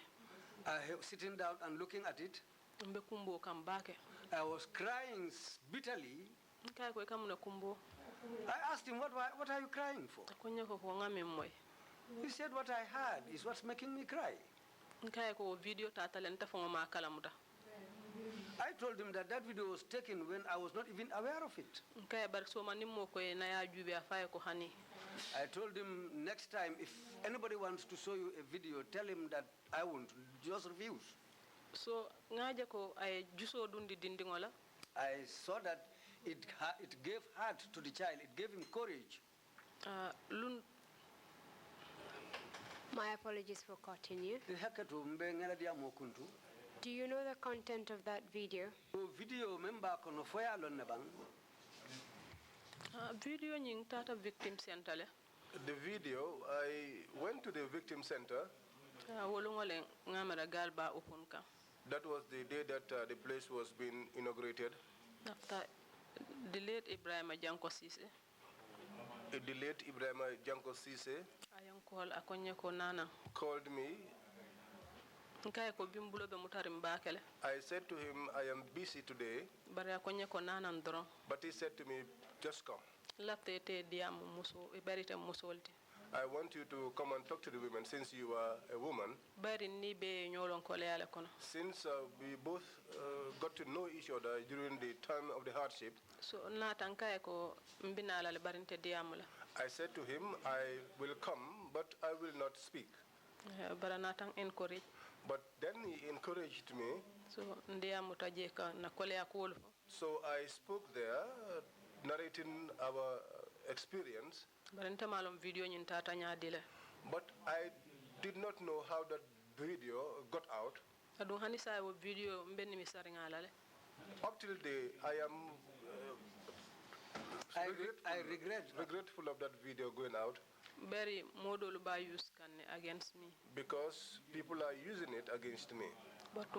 A: sitting down and looking at it.
C: mbe kumbo kambake
A: I was crying bitterly.
C: kay ko kamuna kumbo
A: I asked him, what are you crying for?
C: akonya ko ngame moy
A: He said, what I heard is what's making me cry.
C: kay ko video tatalenta fo ma kalamuta
A: I told him that video was taken when I was not even aware of it.
C: kay bar so manimo ko na ya jube afay ko hani
A: I told him, next time, if anybody wants to show you a video, tell him that I won't, just refuse.
C: so ngaje ko ay juso dundi dindingola
A: I saw that it gave heart to the child, it gave him courage.
B: My apologies for cutting you. Do you know the content of that video?
A: Video member kono foya lonne bang.
C: Video nying tata victim center le.
D: The video, I went to the victim center.
C: Wolungole ngamara galba open ka.
D: That was the day that the place was being inaugurated.
C: After the late Ibrahim Janko Sise.
D: The late Ibrahim Janko Sise called me. I said to him, I am busy today. But he said to me, just come. I want you to come and talk to the women since you are a woman. Since we both got to know each other during the time of the hardship, I said to him, I will come, but I will not speak. But then he encouraged me. So I spoke there, narrating our experience. But I did not know how that video got out. Up till the I am regretful of that video going out.
C: Against me.
D: Because people are using it against me. But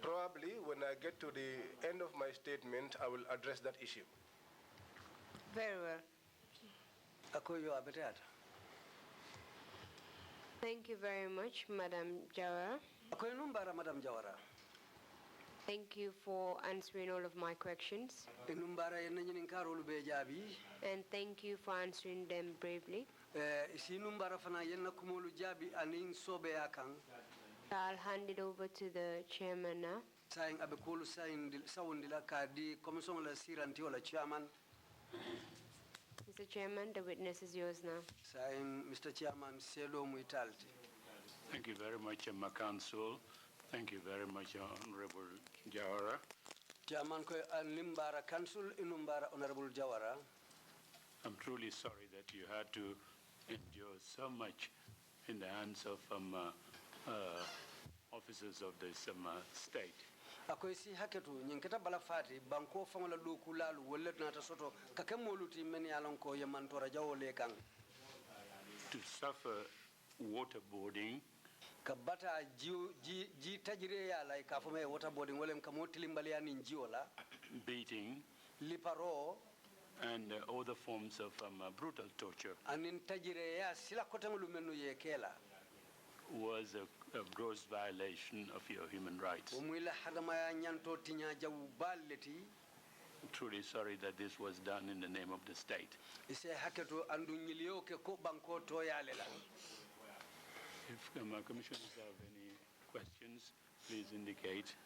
D: probably when I get to the end of my statement, I will address that issue.
B: Very well. Thank you very much, Madam Jawara. Thank you for answering all of my questions. And thank you for answering them bravely. I'll hand it over to the chairman now. Mr. Chairman, the witness is yours now.
A: Mr. Chairman,
E: thank you very much, Council. Thank you very much, Honorable Jawara.
A: Chairman, Council, Honorable Jawara.
E: I'm truly sorry that you had to endure so much in the hands of officers of this state.
A: Akoisi haketu nyinketa balafati banko fangola kulalu wolet nata soto kakemoluti meni alonko yamantora jawole kang.
E: To suffer waterboarding.
A: Kabata ji tajire ya la ikafome waterboarding wolem kamoti limbalia ninjiola.
E: Beating.
A: Liparo.
E: And other forms of brutal torture.
A: Anin tajire ya sila kotengulu menu yekela.
E: Was a gross violation of your human rights. I'm truly sorry that this was done in the name of the state. If my commissioners have any questions, please indicate.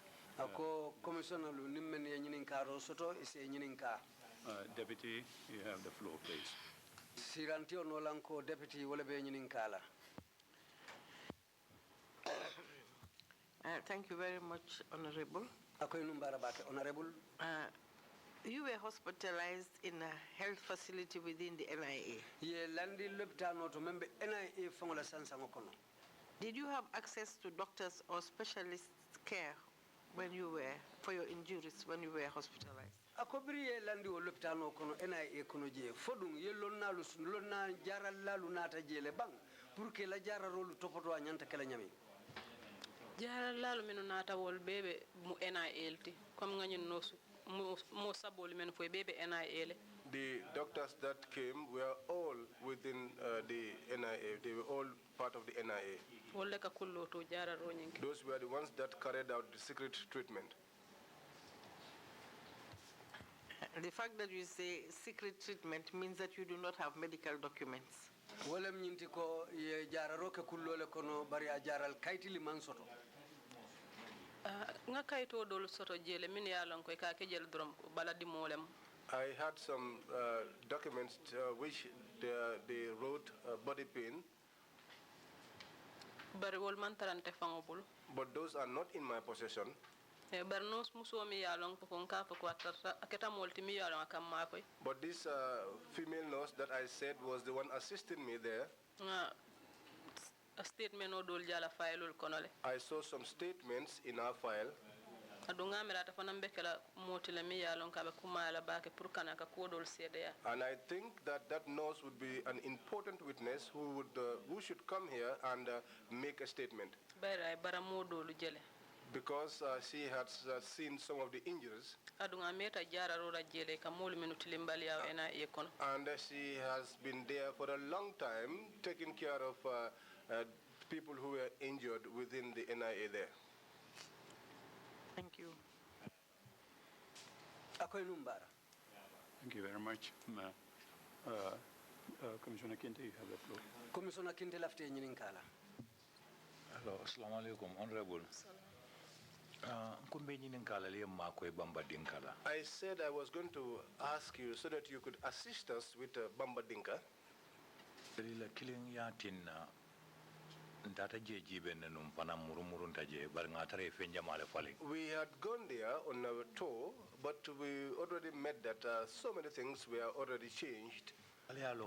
E: Deputy, you have the floor, please.
F: Thank you very much, Honorable.
A: Honorable.
F: You were hospitalized in a health facility within the NIA. Did you have access to doctors or specialist care when you were, for your injuries, when you were hospitalized?
A: Akobiri landi o lopitano kono NIA kono je fodum ye lonna jaral lalu nata jele bang pour que la jararolu topoto nyanta kala nyami.
C: Jaralalu minu nata wol bebe mu NIL ti comme ngani no mo sabol men fo bebe NIL.
D: The doctors that came were all within the NIA. They were all part of the NIA. Those were the ones that carried out the secret treatment.
F: The fact that you say secret treatment means that you do not have medical documents.
A: Wolem nyinti ko ye jararo ke kullole kono bari a jaral kaytili man soto.
C: Nga kayto dol soto jele min ya lon koy ka ke jel drom baladi molem.
D: I had some documents which they wrote body pain.
C: Bari wol man tarante fangobul.
D: But those are not in my possession.
C: Barnos musomi ya lon ko nka fa ko aketa multimi ya lon akamma koy.
D: But this female nurse that I said was the one assisting me there.
C: A statement o dol jala file konole.
D: I saw some statements in our file.
C: Adunga mirata fanam bekela motile mi ya lon ka be kuma la ba ke pour kana ka ko dol sedeya.
D: And I think that that nurse would be an important witness who should come here and make a statement.
C: Bara mo dol jele.
D: Because she had seen some of the injuries. And she has been there for a long time, taking care of people who were injured within the NIA there.
F: Thank you.
E: Thank you very much. Commissioner Kinte, you have the floor.
A: Commissioner Kinte lafte nyininkala.
G: Hello, assalamu alaikum, honorable.
D: I said I was going to ask you so that you could assist us with Bamba Dinka. We had gone there on our tour, but we already met that so many things were already changed. God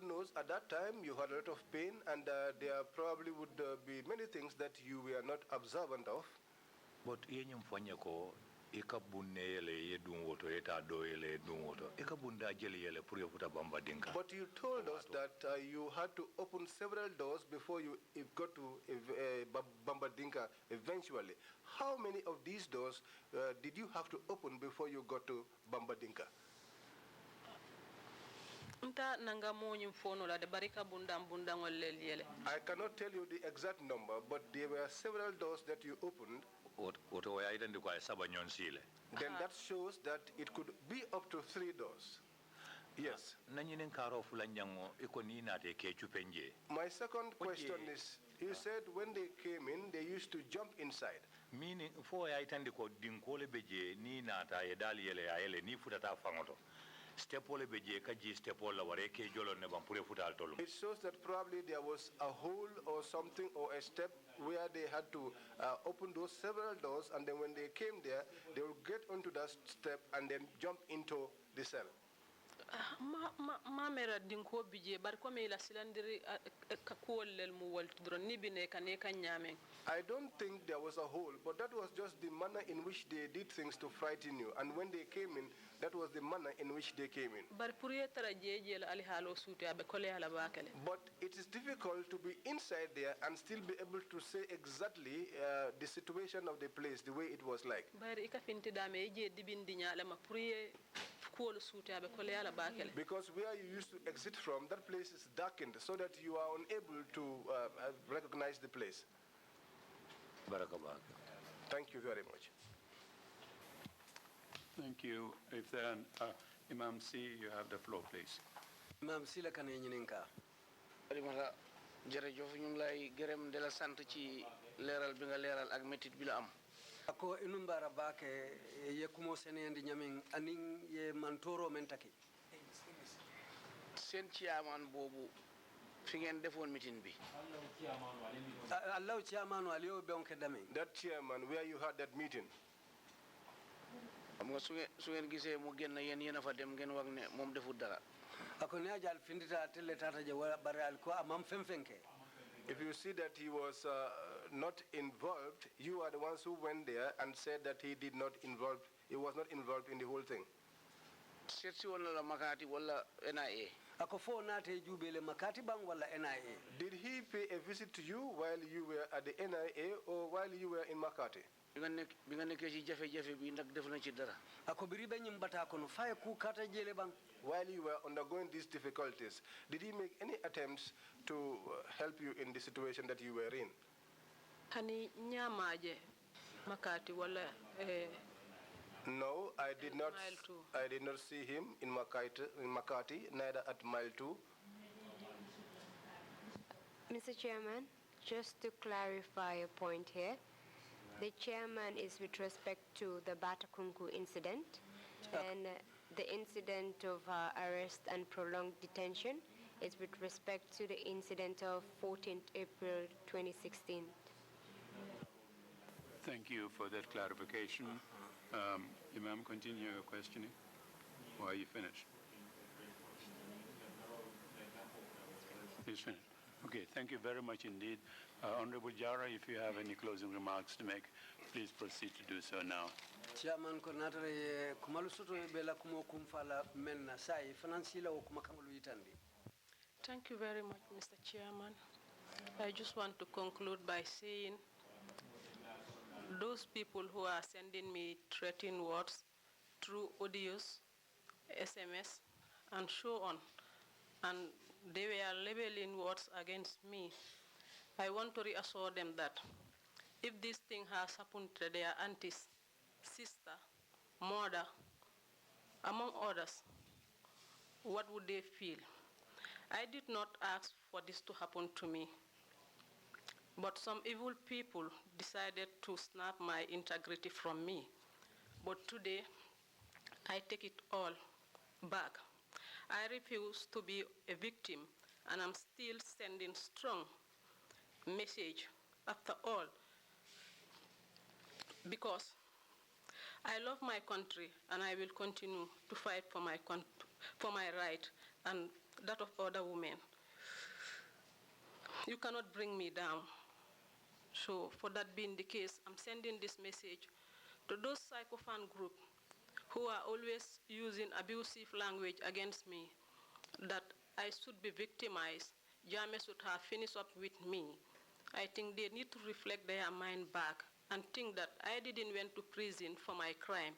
D: knows at that time you had a lot of pain, and there probably would be many things that you were not observant of.
G: But
D: you told us that you had to open several doors before you got to Bamba Dinka eventually. How many of these doors did you have to open before you got to Bamba Dinka?
C: I
D: cannot tell you the exact number, but there were several doors that you opened. Then that shows that it could be up to 3 doors. Yes. My second question is, you said when they came in, they used to jump inside.
G: Meaning, for I tend to call Dinkole Beje, Nina, Ayele, ni Futata Fangoto. Stepole Beje, Kaji, Stepola, Wareke, Jolo, Nevampure Futal Tolo.
D: It shows that probably there was a hole or something or a step where they had to open those several doors, and then when they came there, they would get onto that step and then jump into the cell.
C: Mamera dinko bije bar ko me la silandiri ka kolel mu wal dron ni bine ka ne kan nyame.
D: I don't think there was a hole, but that was just the manner in which they did things to frighten you, and when they came in, that was the manner in which they came in.
C: Bar puriye tara jeje la ali halo suti abe kole ala bakale.
D: But it is difficult to be inside there and still be able to say exactly the situation of the place, the way it was like.
C: Bar ika finti dame je dibindi nyala ma puriye
D: because where you used to exit from, that place is darkened so that you are unable to recognize the place. Thank you very much.
E: Thank you. If then, Imam C, you have the floor, please.
A: Imam C, la kane nyininka.
H: Jërëjëf ñu ngi lay gërëm de la sant ci leeral bi nga leeral ak métit bi la am.
A: Ako inumbara bake ye kumo senendi nyamin anin ye mantoro mentaki.
H: Sen chairman bobu fi ngeen defoon meeting bi.
A: Allah chairman waliyo be onke dame.
D: That chairman where you had that meeting.
H: Am nga su ngeen gisee mu génn yéen fa dem ngeen wax ne moom defut dara.
A: Ako ne ajal findita tele tata je bare al ko amam femfenke.
D: If you see that he was not involved, you are the ones who went there and said that he was not involved in the whole thing.
H: Search wala la makati wala NIA.
A: ako fo naate juubele makati bang walla NIA.
D: Did he pay a visit to you while you were at the NIA or while you were in Makati?
H: bi nga nekkee ci jafe-jafe bi ndax def na ci dara.
A: ako biribe nyim bata kono faye ku kata jele bang.
D: While you were undergoing these difficulties, did he make any attempts to help you in the situation that you were in?
C: Hani nyamaje Makati wala
D: No, I did not. I did not see him in Makati, neither at Mile 2.
B: Mr. Chairman, just to clarify a point here, the chairman is with respect to the Batakunku incident, and the incident of arrest and prolonged detention is with respect to the incident of 14th April 2016.
E: Thank you for that clarification. Imam, continue your questioning. Or are you finished? He's finished. Okay, thank you very much indeed. Honorable Jawara, if you have any closing remarks to make, please proceed to do so now.
A: Chairman ko natare kumalu soto bela kumo kumfala menna sai financiala o kuma kamalu yitandi.
C: Thank you very much, Mr. Chairman. I just want to conclude by saying those people who are sending me threatening words through audios, SMS, and so on, and they were labeling words against me, I want to reassure them that if this thing has happened to their aunties, sister, mother, among others, what would they feel? I did not ask for this to happen to me, but some evil people decided to snap my integrity from me. But today, I take it all back. I refuse to be a victim, and I'm still sending strong message after all, because I love my country and I will continue to fight for my right and that of other women. You cannot bring me down. So for that being the case, I'm sending this message to those psychophant groups who are always using abusive language against me, that I should be victimized. Jammeh should have finished up with me. I think they need to reflect their mind back and think that I didn't went to prison for my crime.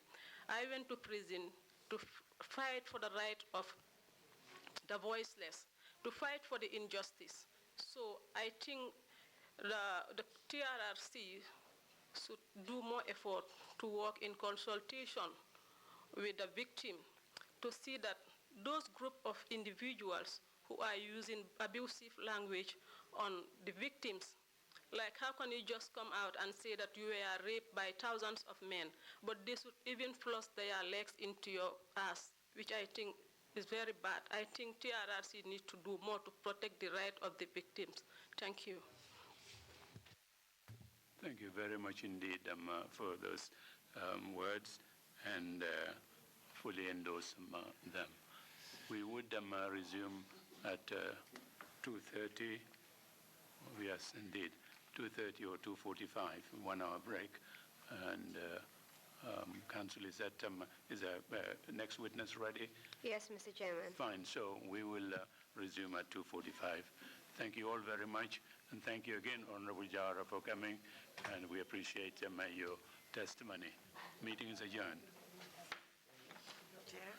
C: I went to prison to fight for the right of the voiceless, to fight for the injustice. So I think the TRRC should do more effort to work in consultation with the victim to see that those group of individuals who are using abusive language on the victims, like how can you just come out and say that you were raped by thousands of men, but they should even thrust their legs into your ass, which I think is very bad. I think TRRC needs to do more to protect the right of the victims. Thank you.
E: Thank you very much indeed for those words, and fully endorse them. We would resume at 2:30. Yes, indeed, 2:30 or 2:45, 1 hour break. And Council, is the next witness ready?
B: Yes, Mr. Chairman.
E: Fine, so we will resume at 2:45. Thank you all very much, and thank you again, Honorable Jawara, for coming, and we appreciate your testimony. Meeting is adjourned.
F: Chair,